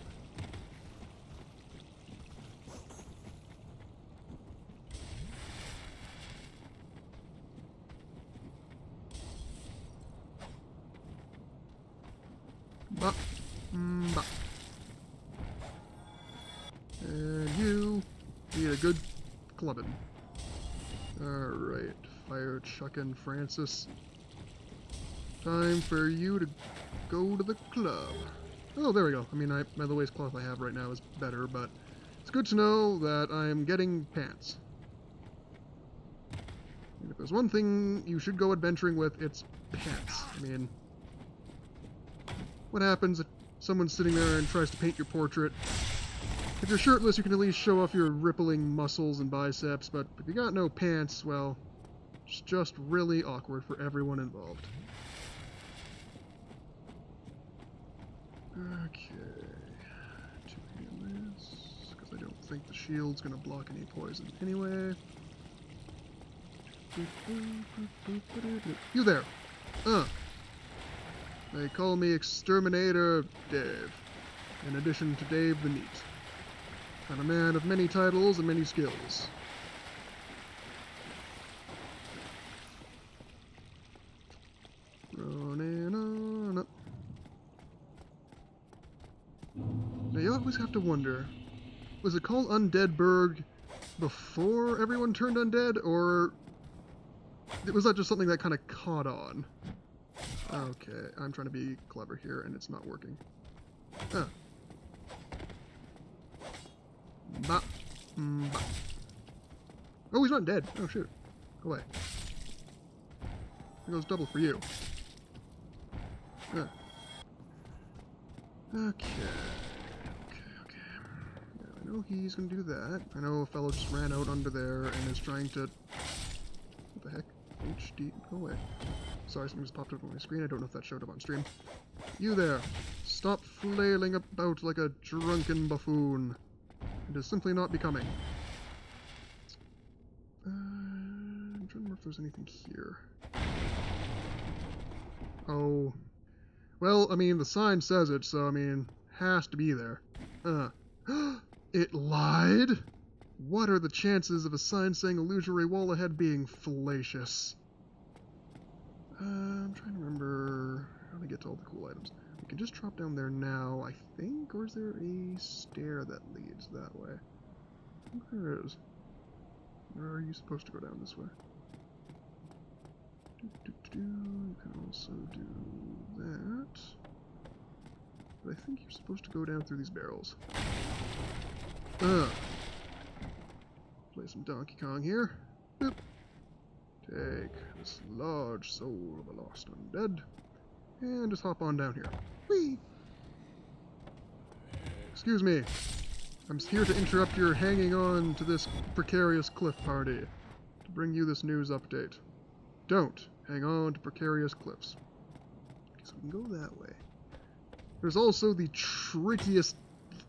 Bop. Bop. And you need a good clubbing. Alright, fire chuckin' Francis. Time for you to go to the club. Oh, there we go. I mean, by the waistcloth I have right now is better, but it's good to know that I'm getting pants. And if there's one thing you should go adventuring with, it's pants. I mean, what happens if someone's sitting there and tries to paint your portrait? If you're shirtless, you can at least show off your rippling muscles and biceps, but if you got no pants, well, it's just really awkward for everyone involved. Okay, two this, because I don't think the shield's gonna block any poison anyway. You there! They call me Exterminator Dave, in addition to Dave the Neat. I'm a man of many titles and many skills. Running on up. Now you always have to wonder, was it called Undeadburg before everyone turned undead, or was that just something that kind of caught on? Okay, I'm trying to be clever here and it's not working. Ah. Bop. Bop. Oh, he's not dead. Oh, shoot. Go away. It goes double for you. Ah. Okay. Yeah, I know he's gonna do that. I know a fellow just ran out under there and is trying to... What the heck? HD... Go away. Sorry, something just popped up on my screen. I don't know if that showed up on stream. You there! Stop flailing about like a drunken buffoon. It is simply not becoming. I'm trying to remember if there's anything here. Oh. Well, I mean, the sign says it, so, I mean, has to be there. It lied? What are the chances of a sign saying illusory wall ahead being fallacious? I'm trying to remember how to get to all the cool items. We can just drop down there now, I think, or is there a stair that leads that way? I think there is. Where are you supposed to go down this way? You can also do that. But I think you're supposed to go down through these barrels. Play some Donkey Kong here. Boop. Take this large soul of a lost undead, and just hop on down here. Whee! Excuse me. I'm here to interrupt your hanging on to this precarious cliff party to bring you this news update. Don't hang on to precarious cliffs. So we can go that way. There's also the trickiest,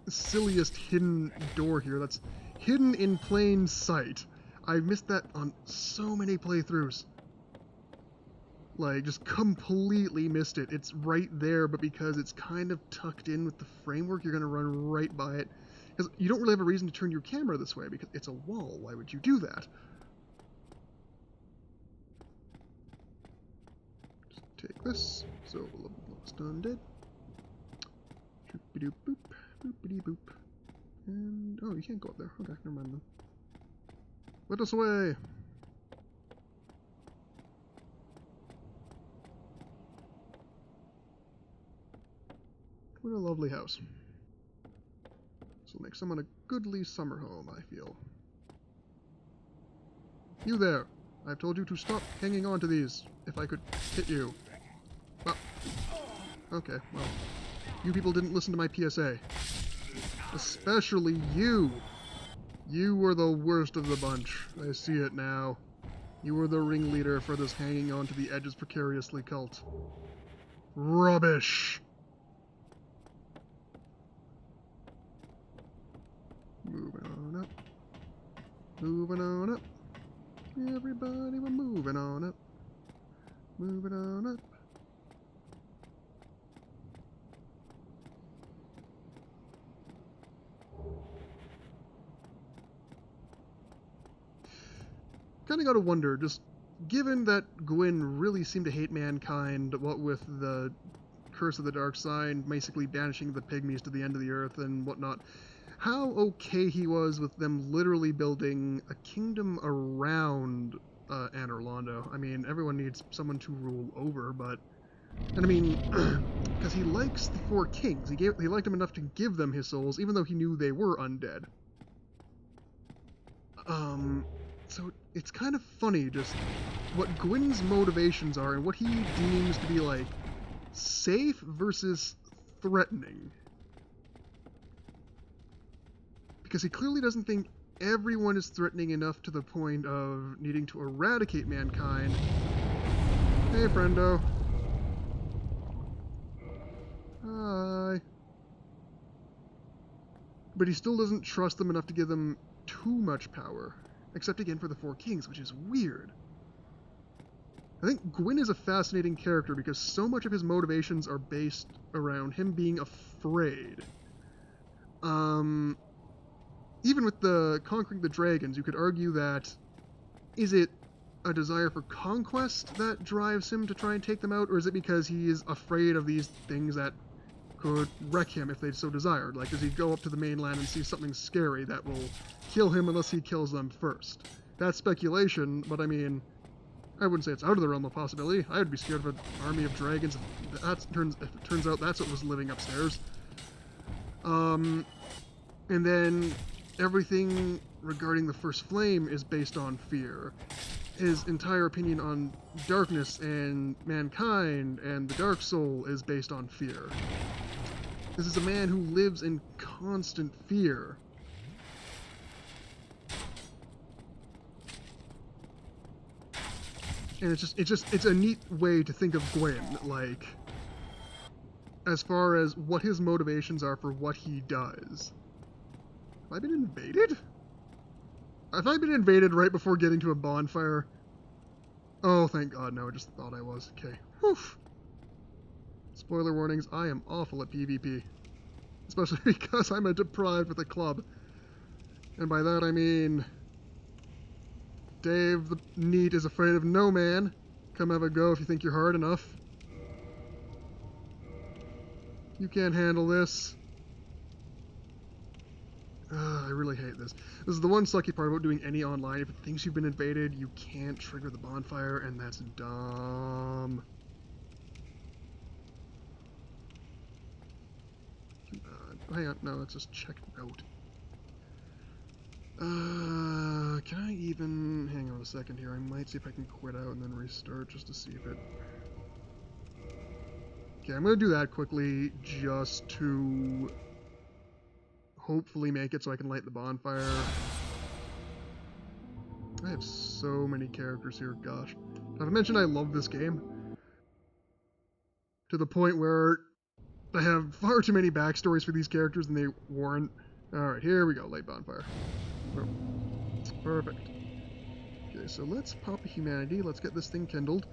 silliest hidden door here that's hidden in plain sight. I've missed that on so many playthroughs. Like, just completely missed it. It's right there, but because it's kind of tucked in with the framework, you're going to run right by it. Because you don't really have a reason to turn your camera this way, because it's a wall. Why would you do that? Just take this. So, lost undead. Boop-a-doop boop. Boop-a-dee boop. And, oh, you can't go up there. Okay, never mind then. Let us away! What a lovely house. This will make someone a goodly summer home, I feel. You there! I've told you to stop hanging on to these. If I could hit you. Well, okay, well. You people didn't listen to my PSA. Especially you! You were the worst of the bunch. I see it now. You were the ringleader for this hanging on to the edges precariously cult. Rubbish! Moving on up. Moving on up. Everybody, we're moving on up. Moving on up. Kinda gotta wonder, just given that Gwyn really seemed to hate mankind, what with the Curse of the Dark Sign basically banishing the pygmies to the end of the earth and whatnot, how okay he was with them literally building a kingdom around Anor Londo. I mean, everyone needs someone to rule over, but... And I mean, because he likes the Four Kings. He liked them enough to give them his souls, even though he knew they were undead. So it's kind of funny just what Gwyn's motivations are and what he deems to be, like, safe versus threatening. Because he clearly doesn't think everyone is threatening enough to the point of needing to eradicate mankind. Hey, friendo. Hi. But he still doesn't trust them enough to give them too much power. Except again for the Four Kings, which is weird. I think Gwyn is a fascinating character because so much of his motivations are based around him being afraid. Even with the conquering the dragons, you could argue that, is it a desire for conquest that drives him to try and take them out, or is it because he is afraid of these things that could wreck him if they so desired? Like, does he go up to the mainland and see something scary that will kill him unless he kills them first? That's speculation, but I mean, I wouldn't say it's out of the realm of possibility. I would be scared of an army of dragons if it turns out that's what was living upstairs. And then everything regarding the First Flame is based on fear. His entire opinion on darkness and mankind and the Dark Soul is based on fear. This is a man who lives in constant fear. And it's a neat way to think of Gwyn, like, as far as what his motivations are for what he does. Have I been invaded? Have I been invaded right before getting to a bonfire? Oh, thank God, no, I just thought I was. Okay. Whew. Spoiler warnings, I am awful at PvP. Especially because I'm a deprived with a club. And by that I mean... Dave the Neat is afraid of no man. Come have a go if you think you're hard enough. You can't handle this. I really hate this. This is the one sucky part about doing any online. If it thinks you've been invaded, you can't trigger the bonfire, and that's dumb. Hang on, no, let's just check it out. Can I even... Hang on a second here. I might see if I can quit out and then restart just to see if it... Okay, I'm gonna do that quickly just to... hopefully make it so I can light the bonfire. I have so many characters here, gosh. I've mentioned I love this game. To the point where I have far too many backstories for these characters than they warrant. Alright, here we go, light bonfire. Oh, perfect. Okay, so let's pop a humanity, let's get this thing kindled.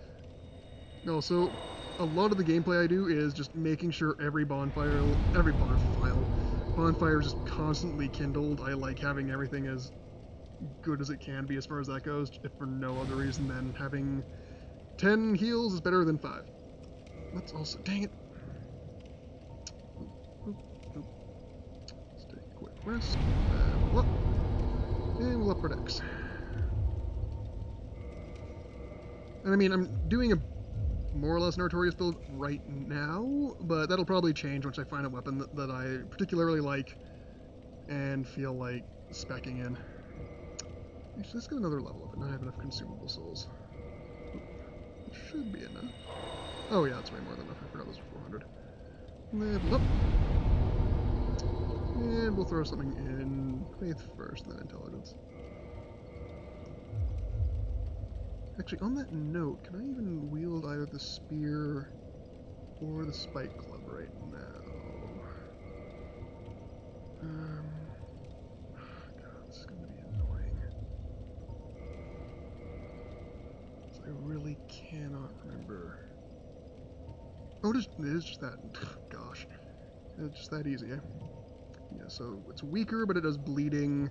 Also, a lot of the gameplay I do is just making sure every bonfire is just constantly kindled. I like having everything as good as it can be as far as that goes, if for no other reason than having 10 heals is better than 5. Let's also... Dang it! Let's take a quick rest. Level up. And we'll up our decks. And I mean, I'm doing a more or less notorious build right now, but that'll probably change once I find a weapon that I particularly like and feel like speccing in. Actually, let's get another level up, and I have enough consumable souls. It should be enough. Oh yeah, that's way more than enough. I forgot those were 400. Level up. And we'll throw something in faith first, then intelligence. Actually, on that note, can I even wield either the spear or the spike club right now? God, this is going to be annoying. I really cannot remember. Oh, it is just that. Gosh. It's just that easy, eh? Yeah, so it's weaker, but it does bleeding,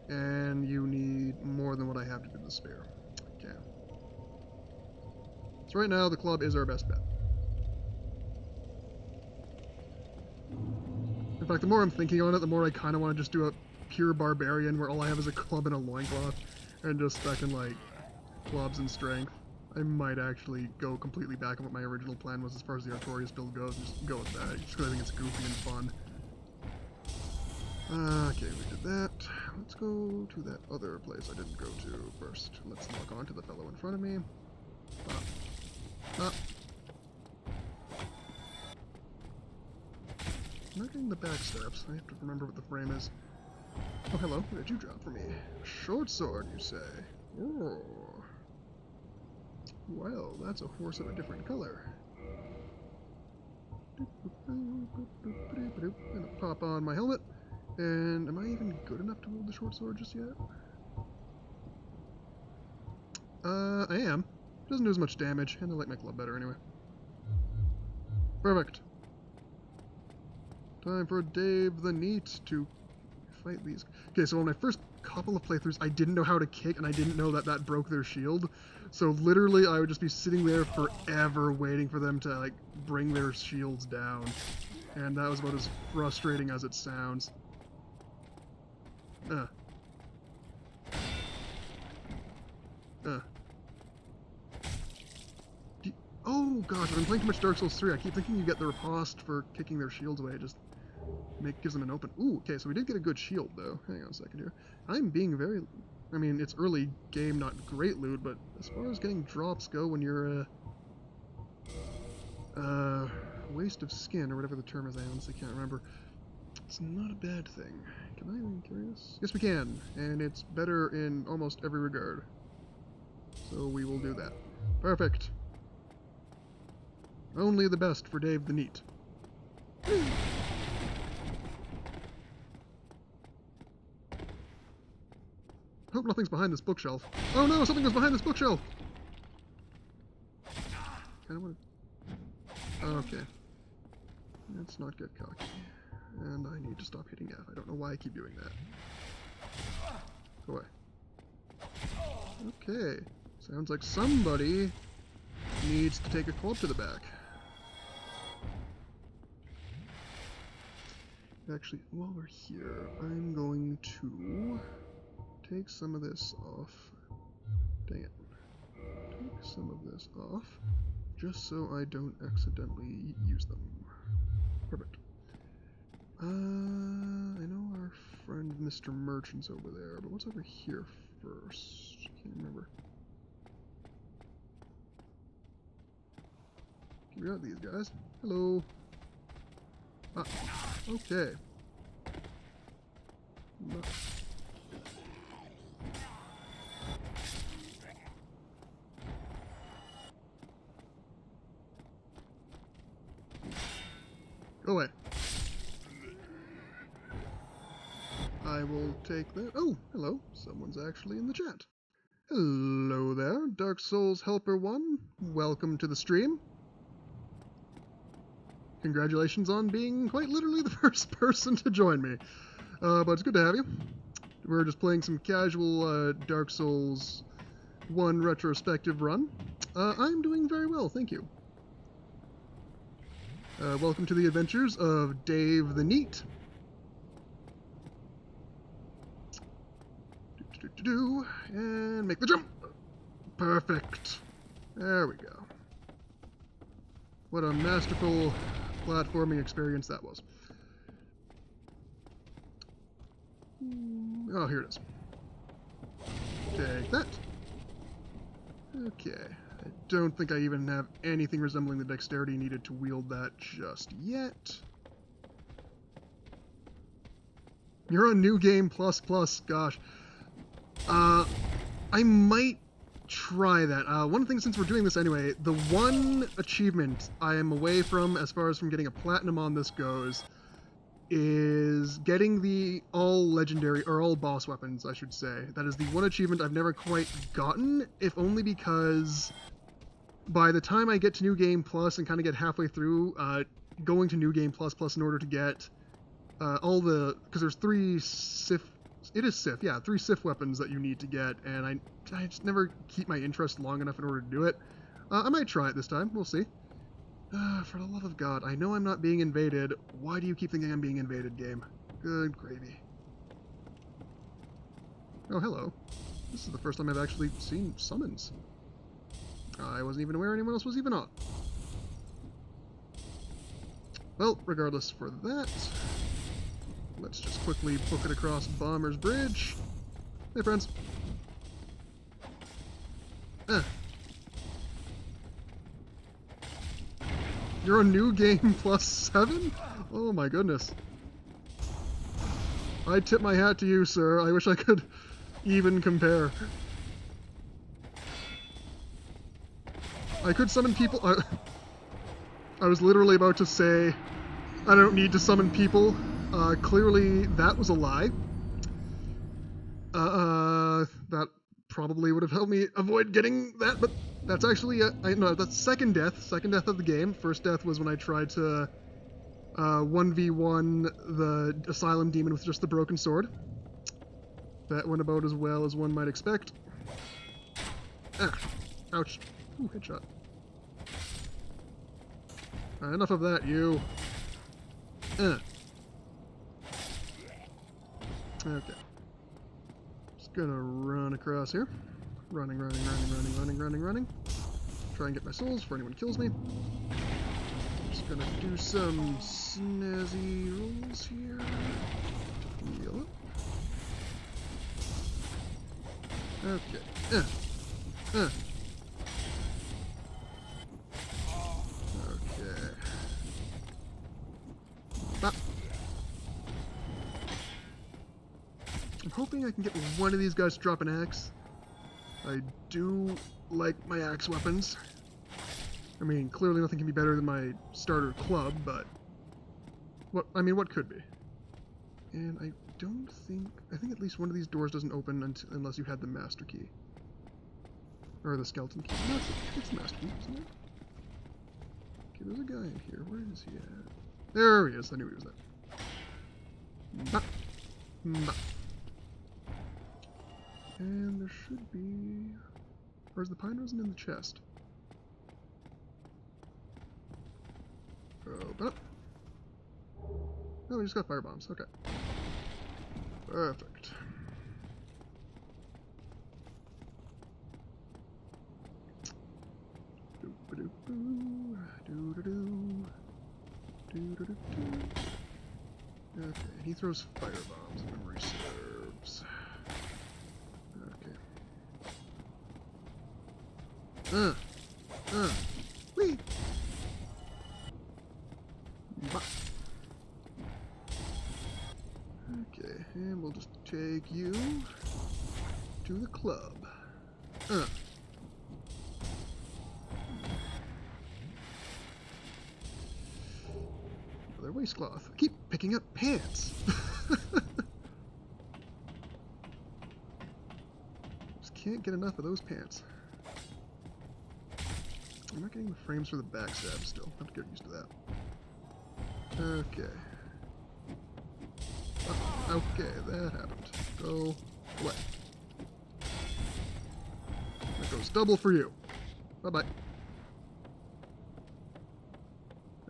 and you need more than what I have to do the spear. Okay. So right now, the club is our best bet. In fact, the more I'm thinking on it, the more I kind of want to just do a pure barbarian where all I have is a club and a loincloth, and just spec in, like, clubs and strength. I might actually go completely back on what my original plan was as far as the Artorias build goes, and just go with that, just because I think it's goofy and fun. Okay, we did that. Let's go to that other place I didn't go to first. Let's lock on to the fellow in front of me. Up. Up. I'm not getting the back steps. I have to remember what the frame is. Oh, hello. What did you drop for me? Short sword, you say? Oh. Well, that's a horse of a different color. Gonna pop on my helmet. And am I even good enough to wield the short sword just yet? I am. Doesn't do as much damage, and I like my club better anyway. Perfect. Time for Dave the Neat to fight these. Okay, so on my first couple of playthroughs, I didn't know how to kick, and I didn't know that that broke their shield. So literally, I would just be sitting there forever waiting for them to, like, bring their shields down. And that was about as frustrating as it sounds. Oh gosh, I've been playing too much Dark Souls 3. I keep thinking you get the riposte for kicking their shields away. It just gives them an open... Ooh, okay, so we did get a good shield, though. Hang on a second here. I'm being very... I mean, it's early game, not great loot, but as far as getting drops go when you're waste of skin, or whatever the term is, I honestly can't remember. It's not a bad thing. Can I even carry this? Yes, we can, and it's better in almost every regard. So we will do that. Perfect. Only the best for Dave the Neat. Hope nothing's behind this bookshelf. Oh no, something was behind this bookshelf! Kinda wanna... Okay. Let's not get cocky. And I need to stop hitting F. I don't know why I keep doing that. Go away. Okay. Sounds like somebody needs to take a club to the back. Actually, while we're here, I'm going to take some of this off. Dang it. Take some of this off, just so I don't accidentally use them. Perfect. I know our friend Mr. Merchant's over there, but what's over here first? Can't remember. We got these guys. Hello. Ah, okay. No. Go away. I will take that. Oh, hello. Someone's actually in the chat. Hello there, Dark Souls Helper 1. Welcome to the stream. Congratulations on being quite literally the first person to join me. But it's good to have you. We're just playing some casual Dark Souls 1 retrospective run. I'm doing very well, thank you. Welcome to the adventures of Dave the Neat. And make the jump. Perfect. There we go. What a masterful platforming experience that was. Oh, here it is. Take that. Okay. I don't think I even have anything resembling the dexterity needed to wield that just yet. You're on New Game Plus Plus, gosh. I might try that. One thing, since we're doing this anyway, the one achievement I am away from, as far as from getting a platinum on this goes, is getting the all legendary, or all boss weapons, I should say. That is the one achievement I've never quite gotten, if only because by the time I get to New Game Plus and kind of get halfway through, going to New Game Plus Plus in order to get all the, because there's 3 Sif, it is Sif, yeah, 3 Sif weapons that you need to get, and I just never keep my interest long enough in order to do it. I might try it this time, we'll see. For the love of God, I know I'm not being invaded. Why do you keep thinking I'm being invaded, game? Good gravy. Oh, hello. This is the first time I've actually seen summons. I wasn't even aware anyone else was even on. Well, regardless for that, let's just quickly book it across Bomber's Bridge. Hey, friends. You're on New Game Plus 7? Oh my goodness. I tip my hat to you, sir. I wish I could even compare. I could summon people. I was literally about to say, I don't need to summon people. Clearly, that was a lie. That probably would have helped me avoid getting that, but that's actually, no, that's second death of the game. First death was when I tried to 1v1 the Asylum Demon with just the broken sword. That went about as well as one might expect. Ah, ouch. Ooh, headshot. Enough of that, you. Okay. Just gonna run across here. Running. Try and get my souls before anyone kills me. Just gonna do some snazzy rolls here. Heal up. Okay. Okay. Bop. I'm hoping I can get one of these guys to drop an axe. I do like my axe weapons. I mean, clearly nothing can be better than my starter club, but what could be? And I think at least one of these doors doesn't open unless you had the master key. Or the skeleton key. No, it's the master key, isn't it? Okay, there's a guy in here. Where is he at? There he is. I knew he was there. Bop. Bop. And there should be... Or is the pine resin in the chest? Open up. Oh, we just got fire bombs. Okay. Perfect. Okay, he throws fire bombs, if memory serves. Okay. Whee! Bah. Okay, and we'll just take you to the club. Another waistcloth. I keep picking up pants. Just can't get enough of those pants. I'm not getting the frames for the backstab still. I have to get used to that. Okay. Oh, okay, that happened. Go away. That goes double for you. Bye-bye.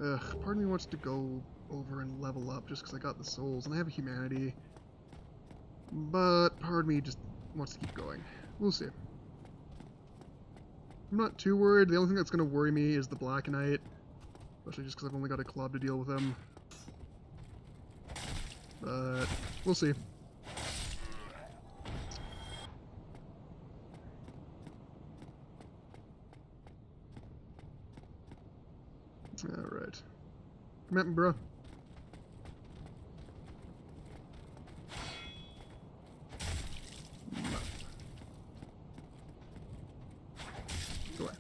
Ugh, part of me wants to go over and level up just because I got the souls and I have a humanity. But part of me just wants to keep going. We'll see. I'm not too worried. The only thing that's going to worry me is the Black Knight. Especially just because I've only got a club to deal with him. But we'll see. Alright. Come at me, bro. Go away.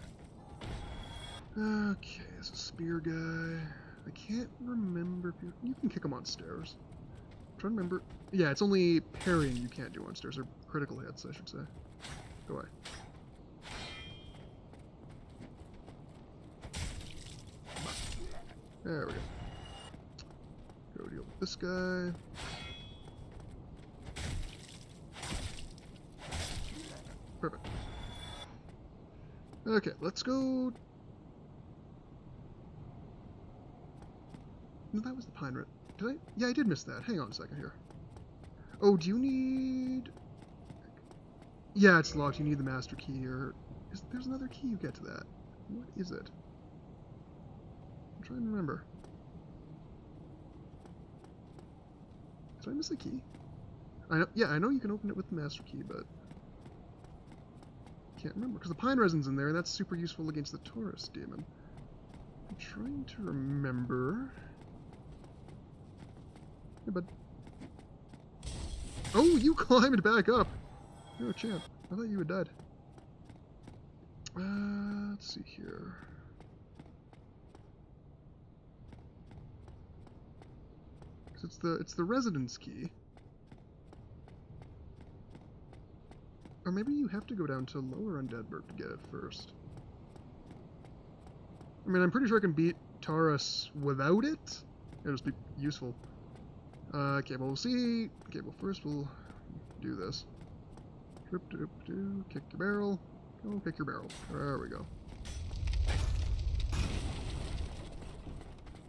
Okay, it's a spear guy. I can't remember if you can kick him on stairs. I'm trying to remember. Yeah, it's only parrying you can't do on stairs, or critical hits, I should say. Go away. There we go. Go deal with this guy. Perfect. Okay, let's go. No, that was the pine root. Did I? Yeah, I did miss that. Hang on a second here. Oh, do you need... Yeah, it's locked. You need the master key, or... There's another key you get to that. What is it? I'm trying to remember. Did I miss a key? Yeah, I know you can open it with the master key, but... Can't remember, because the pine resin's in there, and that's super useful against the Taurus demon. I'm trying to remember... Hey, bud. Oh, you climbed back up! You're a champ. I thought you had died. Let's see here. It's the residence key. Or maybe you have to go down to Lower Undeadburg to get it first. I mean, I'm pretty sure I can beat Taurus without it. It'll just be useful. Okay, well, we'll see. Okay, well, first we'll do this. Kick your barrel. Go kick your barrel. There we go.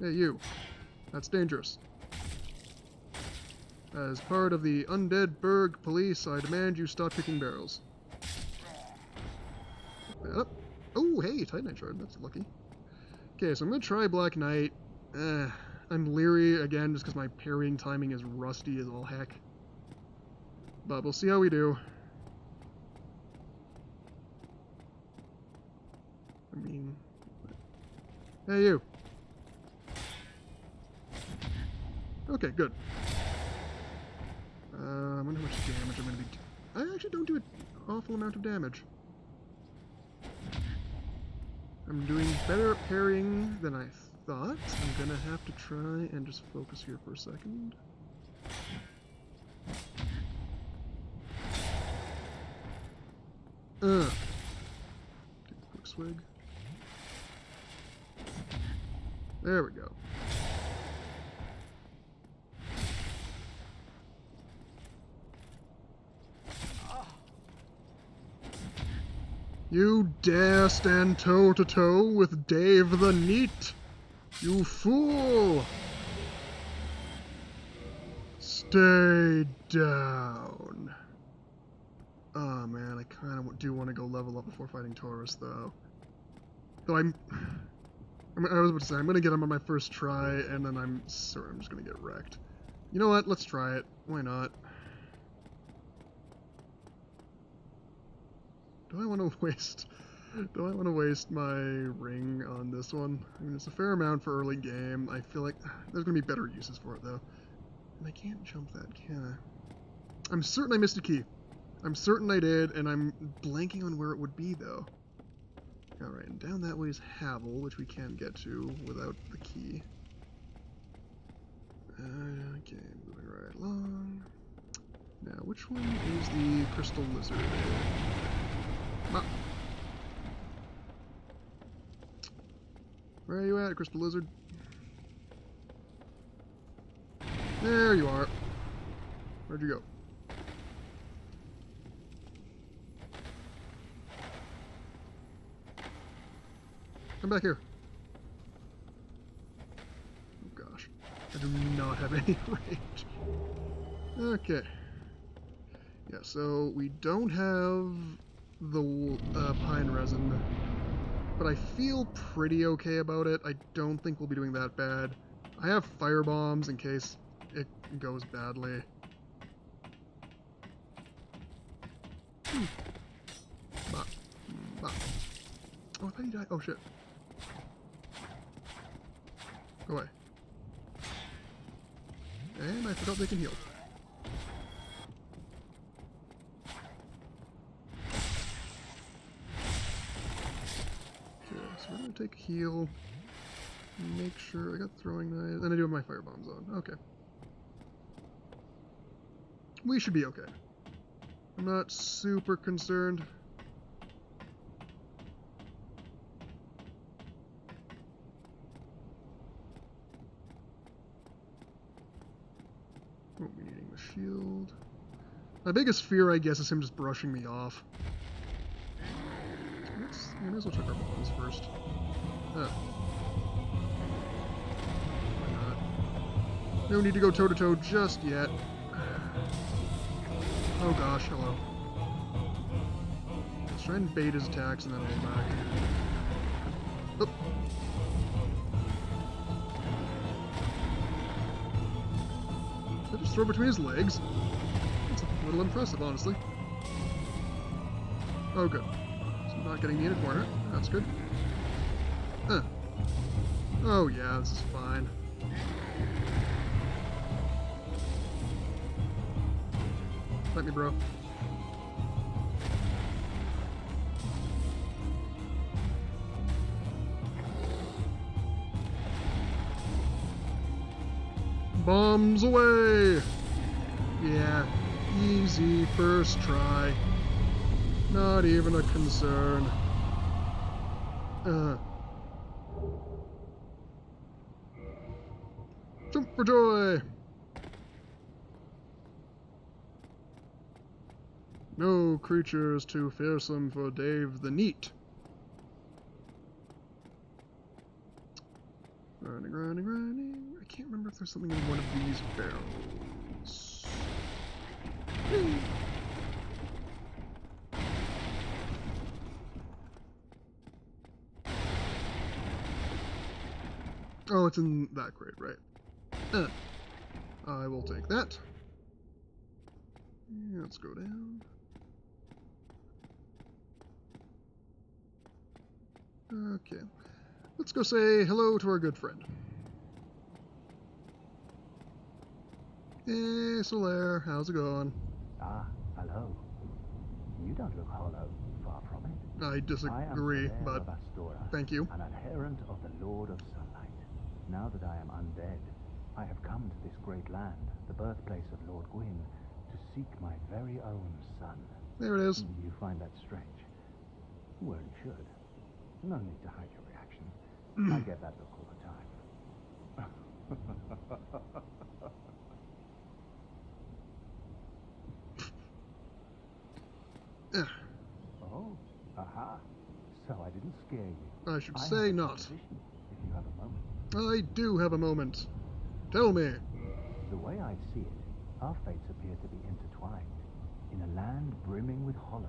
Hey, you. That's dangerous. As part of the Undeadburg police, I demand you stop kicking barrels. Pick that up. Oh, hey, Titanite Shard. That's lucky. Okay, so I'm going to try Black Knight. I'm leery again just because my parrying timing is rusty as all heck. But we'll see how we do. I mean... Hey, you. Okay, good. I wonder how much damage I'm going to be... I actually don't do an awful amount of damage. I'm doing better at parrying than I thought. I'm going to have to try and just focus here for a second. Take a quick swig. There we go. You dare stand toe-to-toe with Dave the Neat? You fool! Stay down. Oh man, I kind of do want to go level up before fighting Taurus, though. Though I was about to say, I'm going to get him on my first try, and then I'm just going to get wrecked. You know what? Let's try it. Why not? Do I want to waste my ring on this one? I mean, it's a fair amount for early game. I feel like there's going to be better uses for it, though. And I can't jump that, can I? I'm certain I missed a key. I'm certain I did, and I'm blanking on where it would be, though. Alright, and down that way is Havel, which we can get to without the key. Okay, moving right along. Now, which one is the Crystal Lizard? Where are you at, Crystal Lizard? There you are. Where'd you go? Come back here. Oh gosh. I do not have any range. Okay. Yeah, so we don't have the pine resin, but I feel pretty okay about it. I don't think we'll be doing that bad. I have fire bombs in case it goes badly. Bah. Bah. Oh, I thought you died. Oh shit. Go away. And I forgot they can heal. Okay, so we're gonna take a heal. Make sure I got throwing knives, and I do have my fire bombs on. Okay. We should be okay. I'm not super concerned. Won't be needing the shield. My biggest fear, I guess, is him just brushing me off. I might as well check our bombs first. Why not? We don't need to go toe-to-toe just yet. Oh gosh, hello. Let's try and bait his attacks and then roll back. Oop. Did I just throw between his legs? That's a little impressive, honestly. Oh, good. So I'm not getting me in a corner. That's good. Oh, yeah, this is fine. Fight me, bro. Bombs away! Yeah, easy first try. Not even a concern. Jump for joy! No creatures too fearsome for Dave the Neat. Grinding, grinding, grinding. I can't remember if there's something in one of these barrels. Oh, it's in that crate, right? I will take that. Yeah, let's go down. Okay. Let's go say hello to our good friend. Hey, Solaire, how's it going? Ah, hello. You don't look hollow, far from it. I disagree, but thank you. An adherent of the Lord of Sunlight. Now that I am undead, I have come to this great land, the birthplace of Lord Gwyn, to seek my very own son. There it is. You find that strange? Well, you should. No need to hide your reaction. I get that look all the time. Oh, aha. So I didn't scare you. I should say not. If you have a moment. I do have a moment. Tell me. The way I see it, our fates appear to be intertwined. In a land brimming with hollows,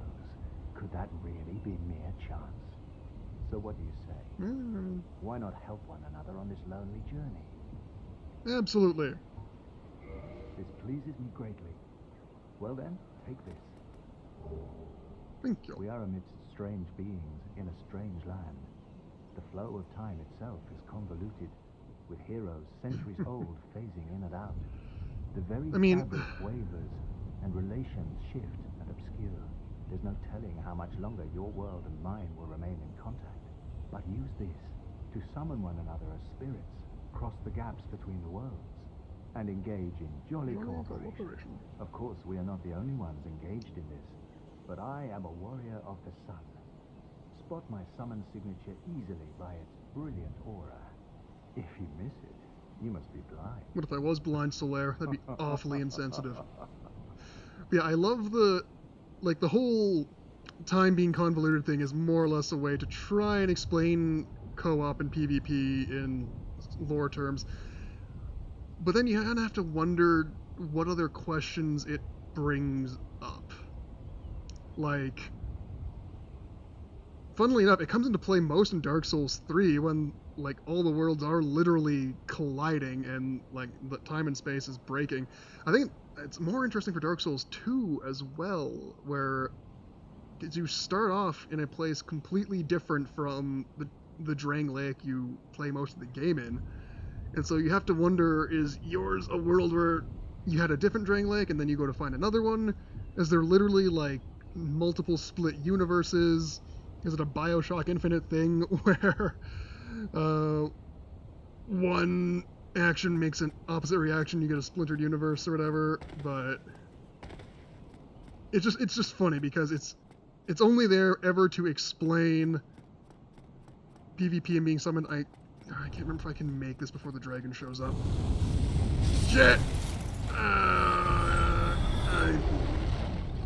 could that really be mere chance? So what do you say? Why not help one another on this lonely journey? Absolutely. This pleases me greatly. Well then, take this. Thank you. We are amidst strange beings in a strange land. The flow of time itself is convoluted, with heroes centuries old phasing in and out. The very fabric wavers, and relations shift and obscure. There's no telling how much longer your world and mine will remain in contact. But use this to summon one another as spirits, cross the gaps between the worlds, and engage in jolly cooperation. Of course, we are not the only ones engaged in this, but I am a warrior of the sun. spot my summon signature easily by its brilliant aura. If you miss it, you must be blind. What if I was blind, Solaire? That'd be awfully insensitive. But yeah, I love the whole time being convoluted thing is more or less a way to try and explain co-op and PvP in lore terms. But then you kind of have to wonder what other questions it brings up. Like, funnily enough, it comes into play most in Dark Souls 3 when, like, all the worlds are literally colliding and, like, the time and space is breaking. I think it's more interesting for Dark Souls 2 as well, where you start off in a place completely different from the Drang Lake you play most of the game in. And so you have to wonder, is yours a world where you had a different Drang Lake and then you go to find another one? Is there literally, like, multiple split universes? Is it a Bioshock Infinite thing where one action makes an opposite reaction, you get a splintered universe or whatever? But it's just funny because it's only there ever to explain PvP and being summoned. I can't remember if I can make this before the dragon shows up. Shit!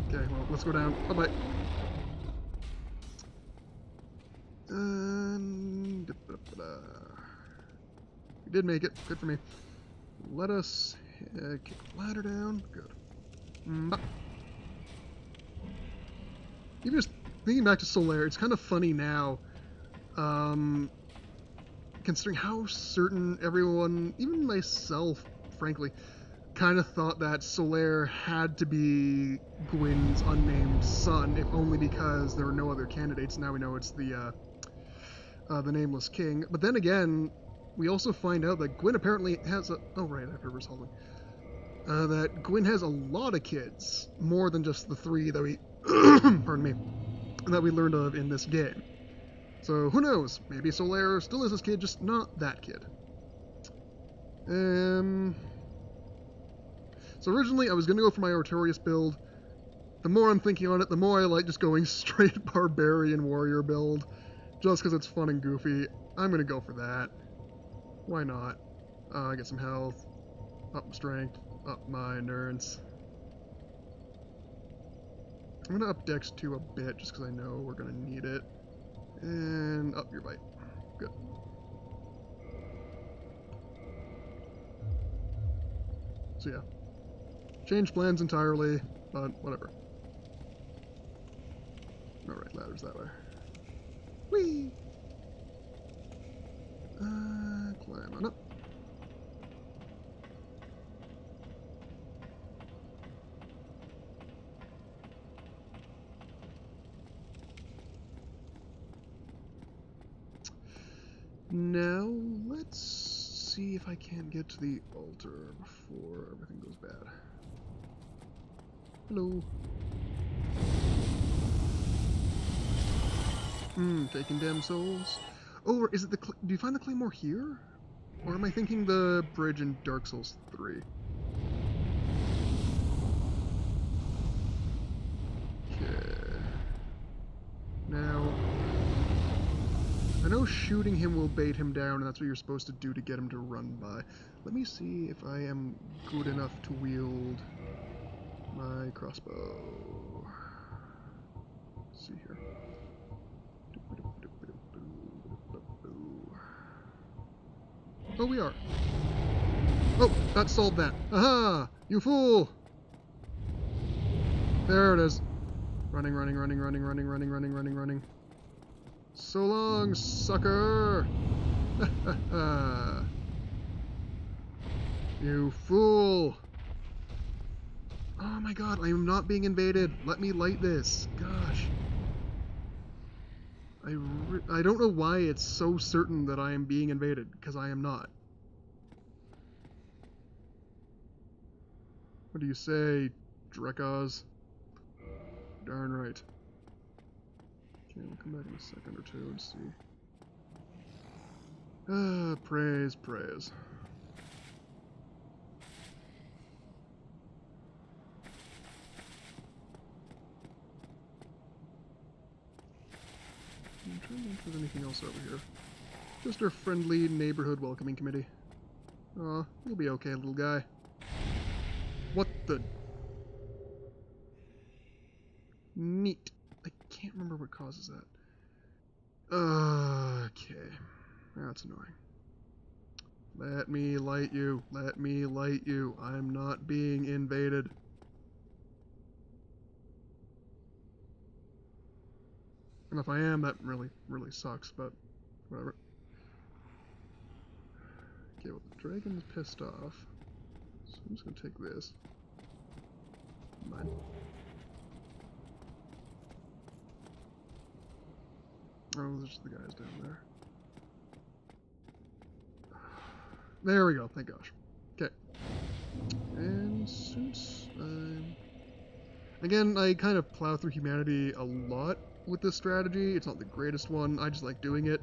Okay, well, let's go down. Bye-bye. We did make it. Good for me. Let us kick the ladder down. Good. Even just thinking back to Solaire, it's kind of funny now, considering how certain everyone, even myself, frankly, kind of thought that Solaire had to be Gwyn's unnamed son, if only because there were no other candidates. Now we know it's the Nameless King. But then again, we also find out that Gwyn apparently has a... Oh, right, I have reverse holding. That Gwyn has a lot of kids, more than just the 3 that we... pardon me. That we learned of in this game. So, who knows? Maybe Solaire still is his kid, just not that kid. So originally I was going to go for my Artorias build. The more I'm thinking on it, the more I like just going straight Barbarian Warrior build. Just because it's fun and goofy. I'm going to go for that. Why not? Get some health, up strength, up my endurance. I'm going to up Dex 2 a bit, just because I know we're going to need it. And up your bite. Good. So yeah. Change plans entirely, but whatever. Alright, ladder's that way. Whee! Climb on up. Now, let's see if I can get to the altar before everything goes bad. Hello. Taking damn souls. Oh, or is it the... Do you find the Claymore here? Or am I thinking the bridge in Dark Souls 3? Okay. Now... I know shooting him will bait him down, and that's what you're supposed to do to get him to run by. Let me see if I am good enough to wield my crossbow. Let's see here. Oh, we are. Oh, that solved that. Aha! You fool! There it is. Running, running, running, running, running, running, running, running, running. So long, sucker! You fool! Oh my god, I am not being invaded. Let me light this. Gosh. I don't know why it's so certain that I am being invaded, because I am not. What do you say, Drekaz? Darn right. Okay, we'll come back in a second or two and see. Praise, praise. trying to think if there's anything else over here. Just our friendly neighborhood welcoming committee. Aw, you'll be okay, little guy. What the... Neat. I can't remember what causes that. Okay. That's annoying. Let me light you. Let me light you. I'm not being invaded. And if I am, that really, really sucks, but whatever. Okay, well, the dragon's pissed off. So I'm just gonna take this. Mine. Oh, there's just the guys down there. There we go, thank gosh. Okay. And since again, I kind of plow through humanity a lot with this strategy. It's not the greatest one, I just like doing it.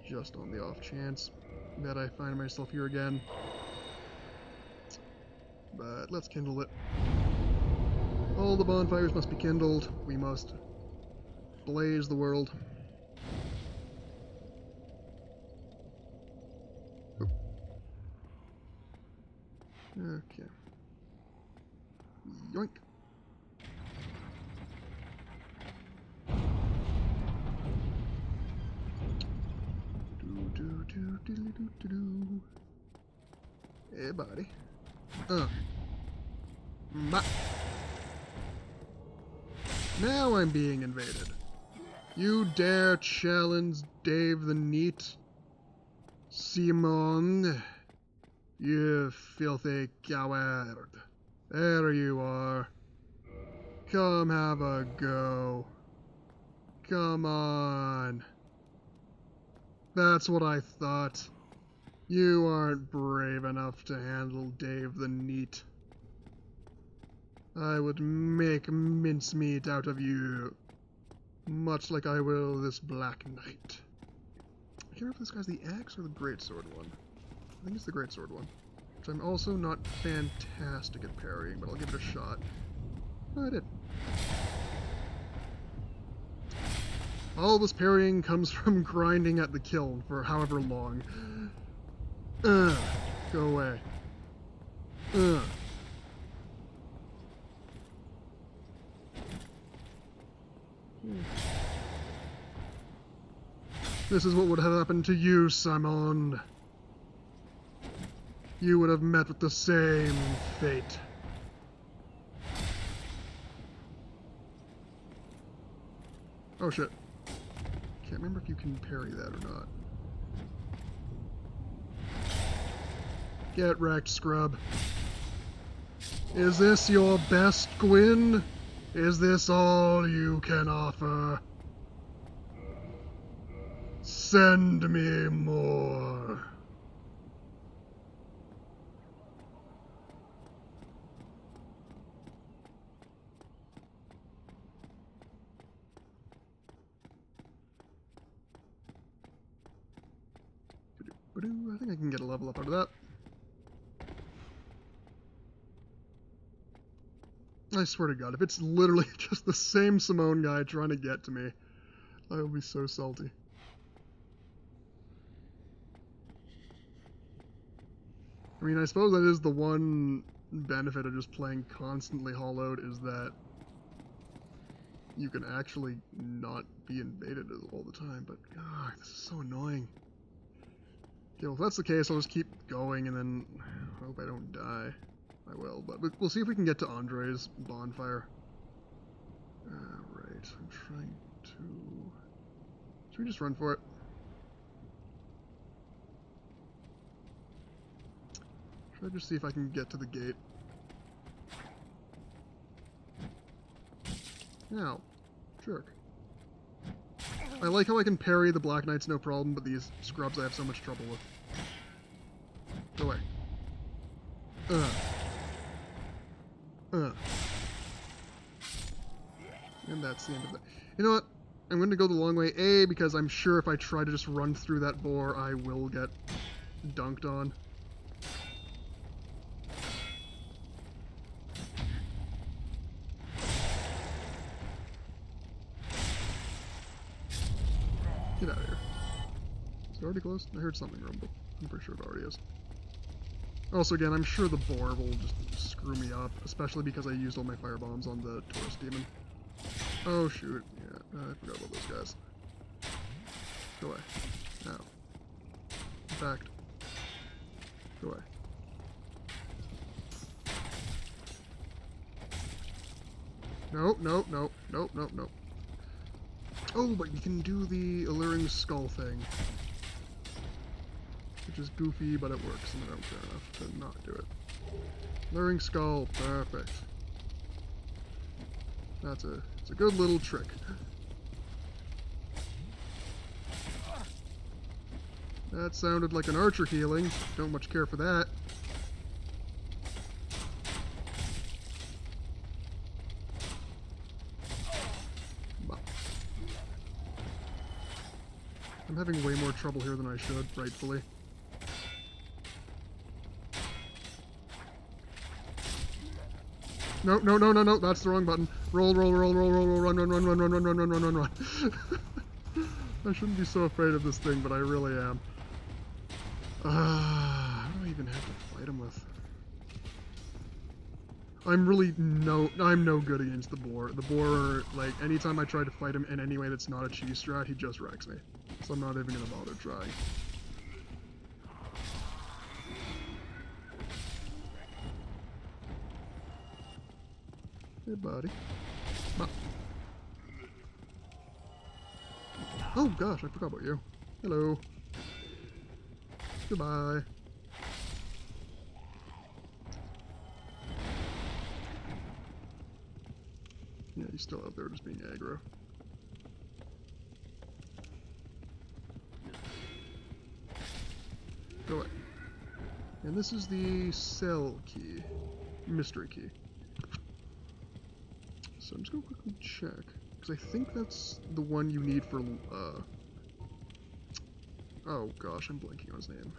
Just on the off chance that I find myself here again. But let's kindle it. All the bonfires must be kindled. We must blaze the world. Oop. Okay. Yoink. Do. Hey, buddy. Now I'm being invaded. You dare challenge Dave the Neat? Simon, you filthy coward. There you are. Come have a go. Come on. That's what I thought. You aren't brave enough to handle Dave the Neat. I would make mincemeat out of you, much like I will this Black Knight. I can't remember if this guy's the axe or the greatsword one. I think it's the greatsword one, which I'm also not fantastic at parrying, but I'll give it a shot. Oh, I did. All this parrying comes from grinding at the kiln for however long. Go away. This is what would have happened to you, Simon. You would have met with the same fate. Oh shit. Can't remember if you can parry that or not. Get wrecked, scrub. Is this your best, Gwyn? Is this all you can offer? Send me more. I think I can get a level up out of that. I swear to God, if it's literally just the same Simone guy trying to get to me, I will be so salty. I mean, I suppose that is the one benefit of just playing constantly hollowed, is that you can actually not be invaded all the time, but God, this is so annoying. Okay, well, if that's the case, I'll just keep going and then hope I don't die. I will, but we'll see if we can get to Andre's bonfire. Right, I'm trying to... Should we just run for it? Should I just see if I can get to the gate? Ow. Jerk. I like how I can parry the Black Knights no problem, but these scrubs I have so much trouble with. Go away. And that's the end of that. You know what? I'm going to go the long way. A, because I'm sure if I try to just run through that boar, I will get dunked on. Get out of here. Is it already closed? I heard something rumble. I'm pretty sure it already is. Also, again, I'm sure the boar will just screw me up, especially because I used all my fire bombs on the Taurus demon. Oh, shoot. Yeah, I forgot about those guys. Go away. Now. Backed. Go away. Nope, nope, nope, nope, nope, nope. Oh, but you can do the alluring skull thing. Which is goofy, but it works, and I don't care enough to not do it. Alluring skull, perfect. It's a good little trick. That sounded like an archer healing. Don't much care for that. I'm having way more trouble here than I should, rightfully. No, no, no, no, no, that's the wrong button. Roll, roll, roll, roll, roll, roll, run, run, run, run, run, run, run, run, run, run, run. I shouldn't be so afraid of this thing, but I really am. How do I even have to fight him with? I'm no good against the boar. The boar, like, anytime I try to fight him in any way that's not a cheese strat, he just wrecks me. So I'm not even gonna bother trying. Hey, buddy. Oh gosh, I forgot about you. Hello. Goodbye. Yeah, he's still out there just being aggro. Go away. And this is the cell key. Mystery key. So I'm just gonna quickly check. Because I think that's the one you need for, oh gosh, I'm blanking on his name.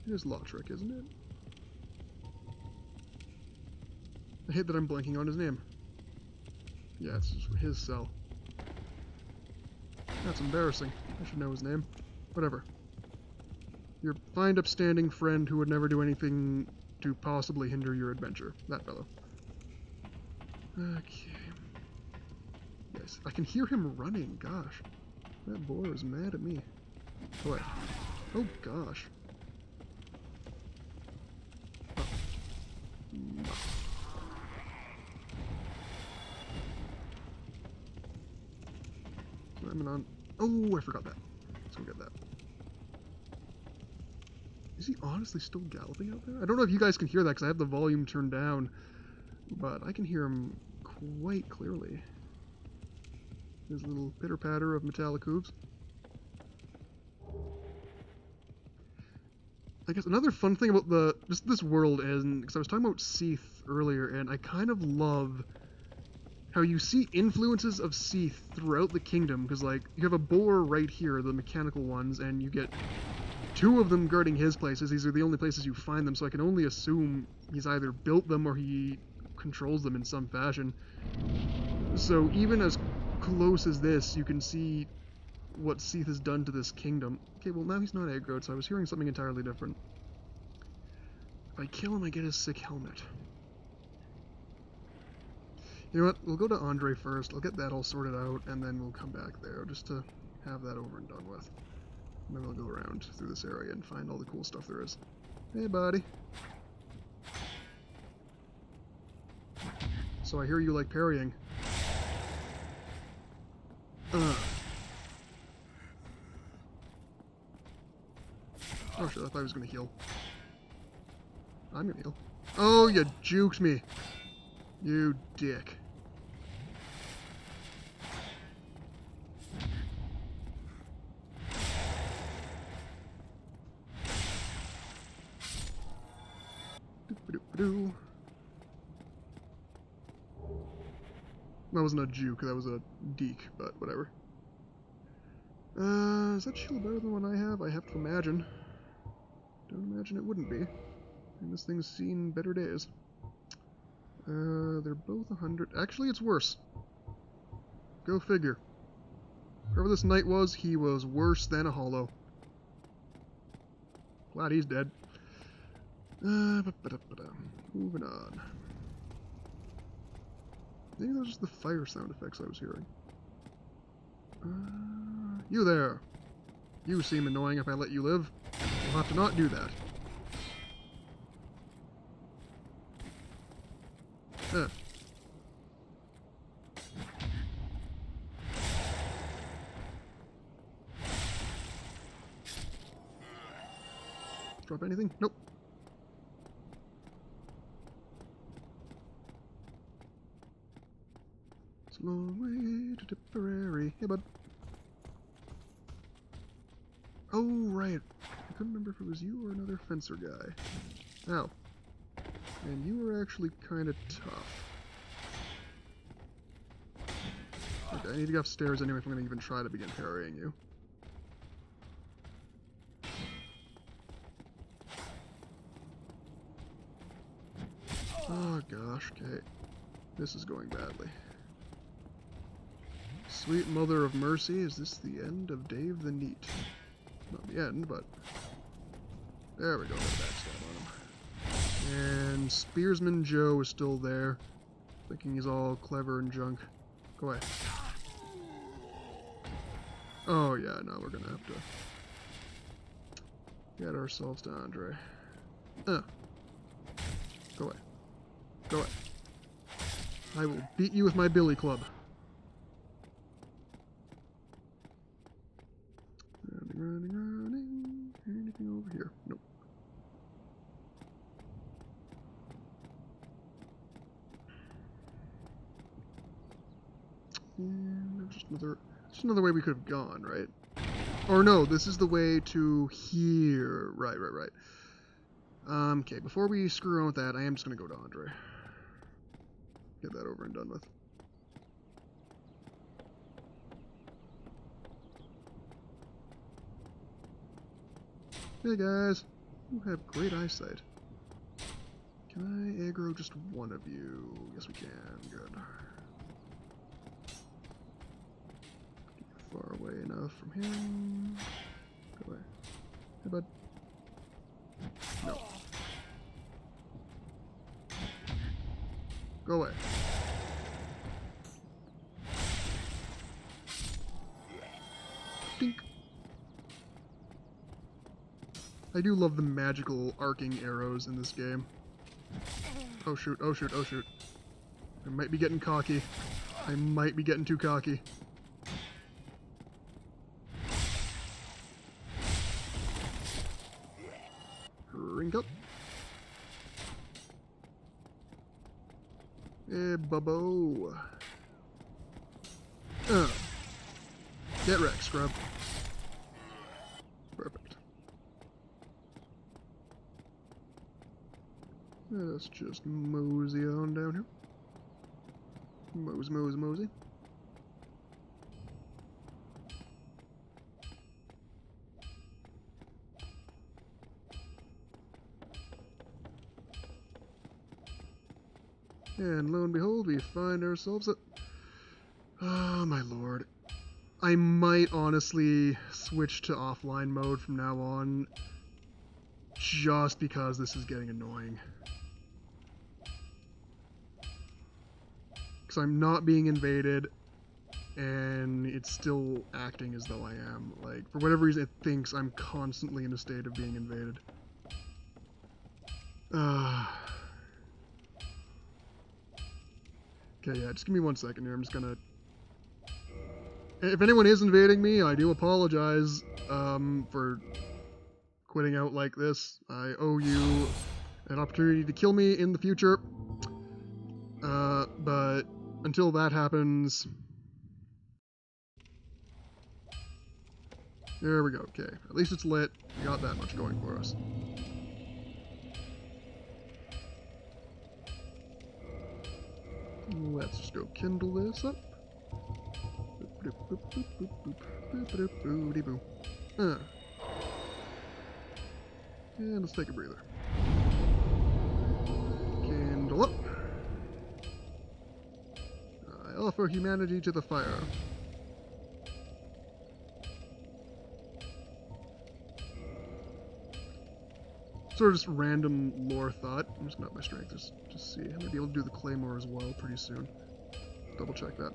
It is Lotrick, isn't it? I hate that I'm blanking on his name. Yeah, it's his cell. That's embarrassing. I should know his name. Whatever. Your fine, upstanding friend who would never do anything to possibly hinder your adventure. That fellow. Okay. Yes, I can hear him running. Gosh. That boar is mad at me. Boy. Oh, gosh. Oh. No. Slamming on. Oh, I forgot that. Let's go get that. Is he honestly still galloping out there? I don't know if you guys can hear that because I have the volume turned down, but I can hear him quite clearly. His little pitter-patter of metallic hooves. I guess another fun thing about just this world is, because I was talking about Seath earlier, and I kind of love how you see influences of Seath throughout the kingdom, because like you have a boar right here, the mechanical ones, and you get two of them guarding his places. These are the only places you find them, so I can only assume he's either built them or he controls them in some fashion. So even as close as this, you can see what Seath has done to this kingdom. Okay, well now he's not aggroed, so I was hearing something entirely different. If I kill him, I get his sick helmet. You know what, we'll go to Andre first, I'll get that all sorted out, and then we'll come back there, just to have that over and done with. And then we'll go around through this area and find all the cool stuff there is. Hey, buddy. So I hear you like parrying. Oh shit, I thought I was gonna heal. I'm gonna heal. Oh, you juked me. You dick. Doop-a-doop-a-doo. That wasn't a juke, that was a deek, but whatever. Is that shield better than the one I have? I have to imagine. Don't imagine it wouldn't be. And this thing's seen better days. They're both 100. Actually, it's worse. Go figure. Whoever this knight was, he was worse than a hollow. Glad he's dead. Moving on. Maybe those are just the fire sound effects I was hearing. You there. You seem annoying if I let you live. You'll have to not do that. Drop anything? Nope. It's a long way to Tipperary. Hey, bud. Oh, right. I couldn't remember if it was you or another fencer guy. Ow. And you were actually kind of tough. Okay, I need to get upstairs anyway if I'm going to even try to begin parrying you. Oh gosh, okay. This is going badly. Sweet Mother of Mercy, is this the end of Dave the Neat? Not the end, but... There we go, got a backstab on him. And Spearsman Joe is still there, thinking he's all clever and junk. Go away. Oh yeah, no, we're gonna have to get ourselves to Andre. Go away. Go away. I will beat you with my billy club. Running. Anything over here? Nope. And there's just another way we could have gone, right? Or no, this is the way to here. Right. Okay, before we screw on with that, I am just gonna go to Andre. Get that over and done with. Hey guys, you have great eyesight. Can I aggro just one of you? Yes we can, good. Get far away enough from him. Go away. Hey bud. No. Go away. Dink. I do love the magical arcing arrows in this game. Oh shoot, oh shoot, oh shoot. I might be getting cocky. I might be getting too cocky. Drink up. Eh, bubbo. Get wrecked, scrub. Perfect. Let's just mosey on down here. Mosey. And lo and behold, we find ourselves at... Oh my lord. I might honestly switch to offline mode from now on, just because this is getting annoying. Because I'm not being invaded, and it's still acting as though I am. Like, for whatever reason, it thinks I'm constantly in a state of being invaded. Okay, yeah, just give me 1 second here. I'm just gonna... If anyone is invading me, I do apologize for quitting out like this. I owe you an opportunity to kill me in the future. But until that happens... There we go, okay. At least it's lit. We got that much going for us. Let's just go kindle this up. And let's take a breather. Kindle up. I offer humanity to the fire. Sort of just random lore thought. I'm just gonna up my strength just see. I might be able to do the claymore as well pretty soon. Double check that.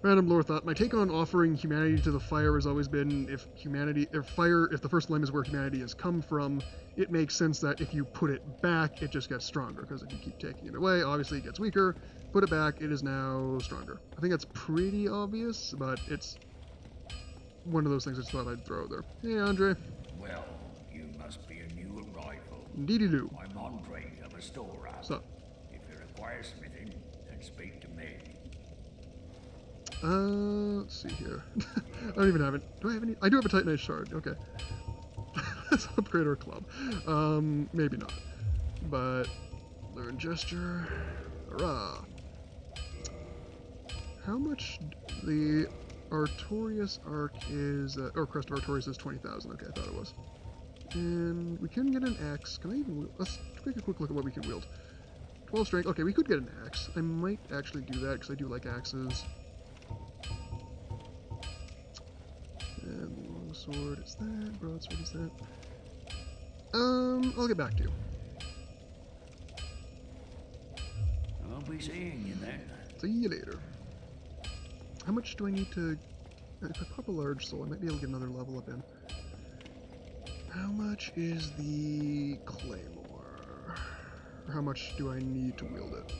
Random lore thought. My take on offering humanity to the fire has always been if the first flame is where humanity has come from, it makes sense that if you put it back, it just gets stronger. Because if you keep taking it away, obviously it gets weaker. Put it back, it is now stronger. I think that's pretty obvious, but it's one of those things I just thought I'd throw there. Hey, Andre. Well, you must be a new arrival. Indeedy do. I'm Andre of a storehouse. So. If you require smithing, then speak to me. Let's see here. I don't even have it. Do I have any? I do have a Titanite shard. Okay. Let's upgrade our club. Maybe not. But, learn gesture. Hurrah. How much the Artorias Arc is, or Crest of Artorias is 20,000. Okay, I thought it was. And we can get an axe. Can I even, let's take a quick look at what we can wield. 12 strength. Okay, we could get an axe. I might actually do that because I do like axes. And longsword is that, broadsword is that. I'll get back to you. I'll be seeing you then. See you later. How much do I need to... If I pop a large soul, I might be able to get another level up in. How much is the claymore? Or how much do I need to wield it?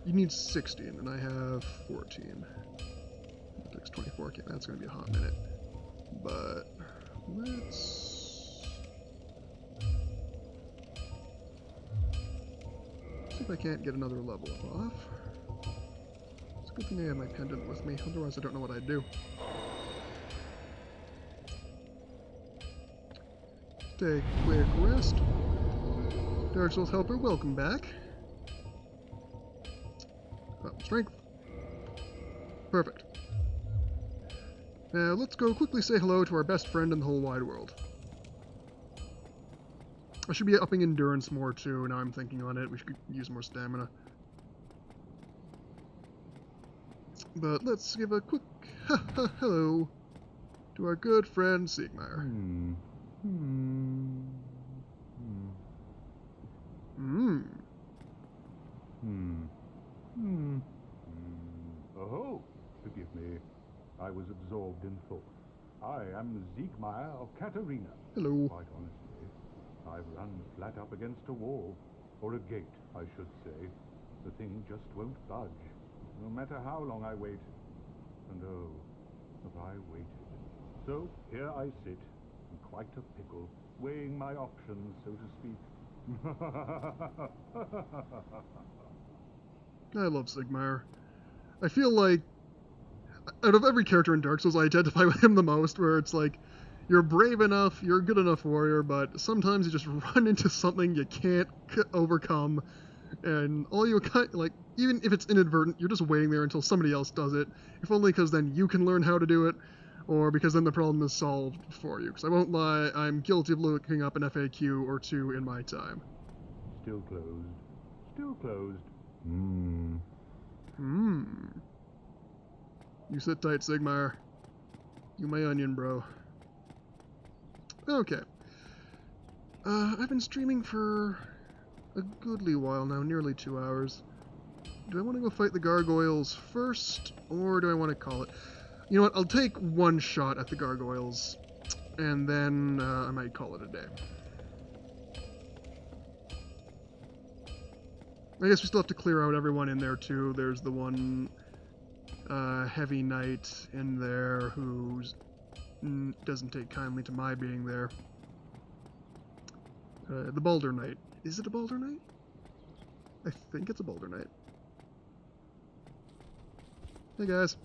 You need 16, and I have 14. It takes 24. Okay, that's going to be a hot minute. But let's see if I can't get another level off. It's a good thing I have my pendant with me, otherwise I don't know what I'd do. Take a quick rest. Dark Souls Helper, welcome back. Strength. Perfect. Now let's go quickly say hello to our best friend in the whole wide world. I should be upping endurance more too, now I'm thinking on it. We should use more stamina. But let's give a quick hello to our good friend Siegmeyer. Oh, forgive me. I was absorbed in thought. I am Siegmeyer of Katarina. Hello. Quite honestly, I've run flat up against a wall. Or a gate, I should say. The thing just won't budge. No matter how long I wait. And oh, have I waited. So, here I sit, in quite a pickle, weighing my options, so to speak. I love Siegmeyer. I feel like, out of every character in Dark Souls, I identify with him the most, where it's like, you're brave enough, you're a good enough warrior, but sometimes you just run into something you can't overcome, and all you like, even if it's inadvertent, you're just waiting there until somebody else does it, if only because then you can learn how to do it, or because then the problem is solved for you. Because I won't lie, I'm guilty of looking up an FAQ or two in my time. Still closed. Still closed. You sit tight, Siegmeyer. You my onion, bro. Okay. I've been streaming for a goodly while now, nearly 2 hours. Do I want to go fight the gargoyles first, or do I want to call it? You know what, I'll take one shot at the gargoyles, and then I might call it a day. I guess we still have to clear out everyone in there too. There's the one heavy knight in there who doesn't take kindly to my being there. The Boulder Knight. Is it a Boulder Knight? I think it's a Boulder Knight. Hey guys.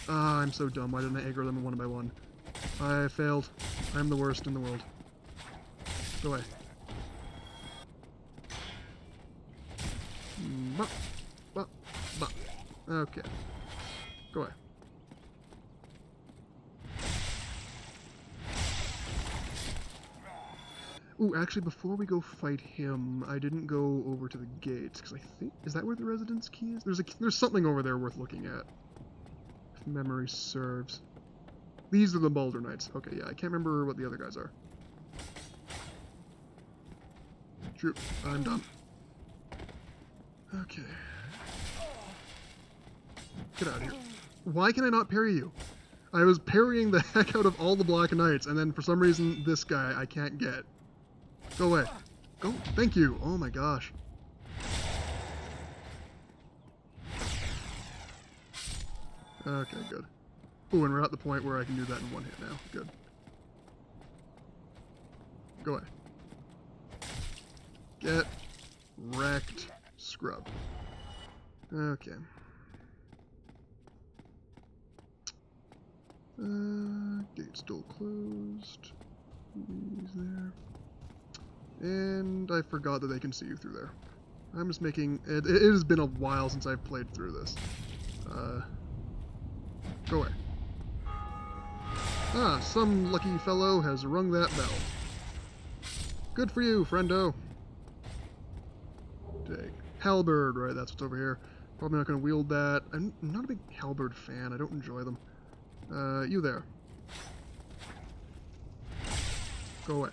Ah, I'm so dumb. Why didn't I aggro them one by one? I failed. I'm the worst in the world. Go away. Bop, bop, bop. Okay. Go away. Ooh, actually, before we go fight him, I didn't go over to the gates, because I think... Is that where the residence key is? There's something over there worth looking at. If memory serves. These are the Balder Knights. Okay, yeah, I can't remember what the other guys are. Shoot, I'm done. Okay. Get out of here. Why can I not parry you? I was parrying the heck out of all the Black Knights, and then for some reason, this guy I can't get. Go away. Go. Thank you. Oh my gosh. Okay, good. Ooh, and we're at the point where I can do that in one hit now. Good. Go away. Get wrecked, scrub. Okay. Gate still closed. He's there. And I forgot that they can see you through there. I'm just making... It has been a while since I've played through this. Go away. Ah, some lucky fellow has rung that bell. Good for you, friendo. Take halberd, right, that's what's over here. Probably not going to wield that. I'm not a big halberd fan. I don't enjoy them. You there. Go away.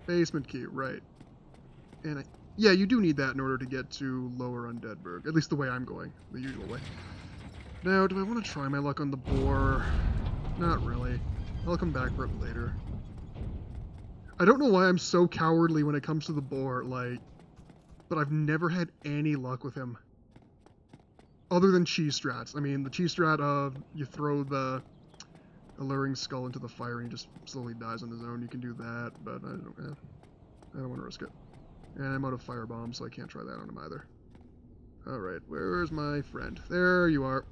Basement key, right. And yeah, you do need that in order to get to Lower Undeadburg. At least the way I'm going. The usual way. Now, do I want to try my luck on the boar? Not really. I'll come back for it later. I don't know why I'm so cowardly when it comes to the boar, like... But I've never had any luck with him. Other than cheese strats. I mean, the cheese strat of you throw the alluring skull into the fire and he just slowly dies on his own. You can do that, but I don't want to risk it. And I'm out of fire bombs, so I can't try that on him either. Alright, where's my friend? There you are.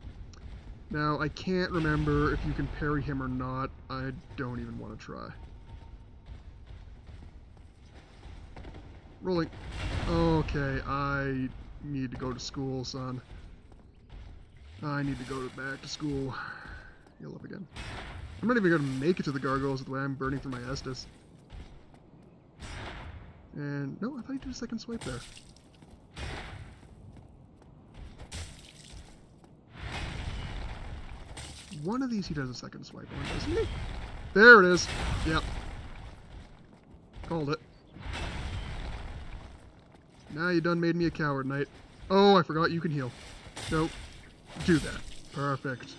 Now, I can't remember if you can parry him or not. I don't even want to try. Rolling. Okay, I need to go to school, son. I need to go back to school. Heal up again. I'm not even going to make it to the gargoyles the way I'm burning through my Estus. And, no, I thought you did a second swipe there. One of these he does a second swipe on, doesn't he? There it is. Yep. Called it. Now you done made me a coward, knight. Oh, I forgot you can heal. Nope. Do that. Perfect.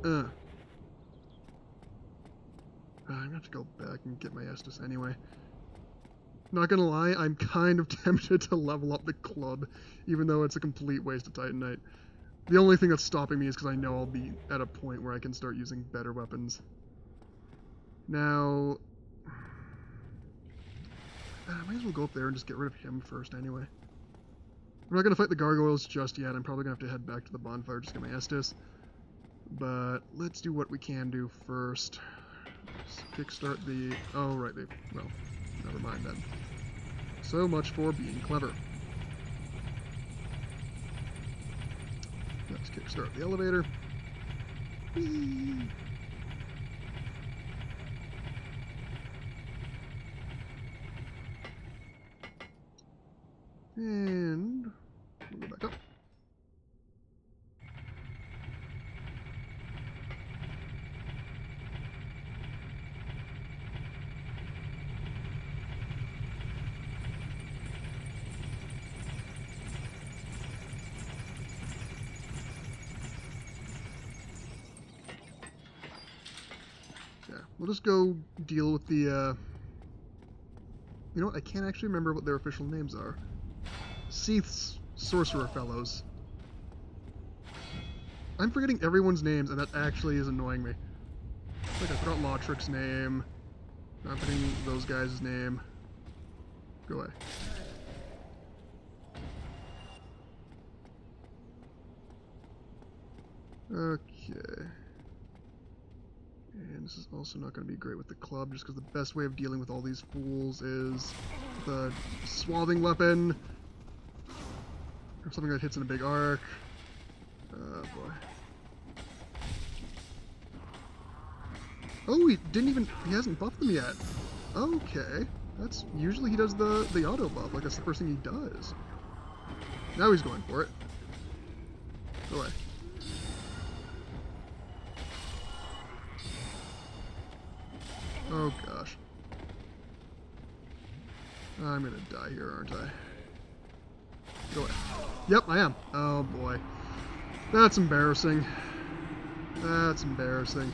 I'm gonna have to go back and get my Estus anyway. Not gonna lie, I'm kind of tempted to level up the club, even though it's a complete waste of Titanite. The only thing that's stopping me is because I know I'll be at a point where I can start using better weapons. Now... I might as well go up there and just get rid of him first anyway. I'm not going to fight the gargoyles just yet. I'm probably going to have to head back to the bonfire just to get my Estus. But let's do what we can do first. Let's kickstart the... Oh, right. Well, never mind then. So much for being clever. Let's kickstart the elevator. Whee! And we'll go back up. Yeah, we'll just go deal with the, you know what, I can't actually remember what their official names are. Seath's Sorcerer Fellows. I'm forgetting everyone's names, and that actually is annoying me. Like, I forgot Lautric's name. Not forgetting those guys' name. Go away. Okay. And this is also not going to be great with the club, just because the best way of dealing with all these fools is the swathing weapon. Or something that hits in a big arc. Oh boy. Oh, he hasn't buffed them yet. Okay. That's, usually he does the auto buff, like that's the first thing he does. Now he's going for it. Go away. Oh gosh. I'm gonna die here, aren't I? Go away. Yep, I am. Oh boy. That's embarrassing. That's embarrassing.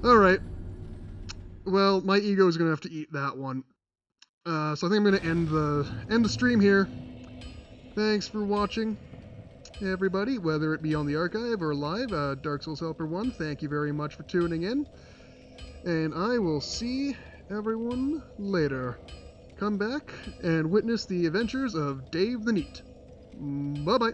Alright. Well, my ego is gonna have to eat that one. So I think I'm gonna end the stream here. Thanks for watching, everybody, whether it be on the archive or live. Dark Souls Helper 1, thank you very much for tuning in. And I will see everyone later. Come back and witness the adventures of Dave the Neat. Bye-bye.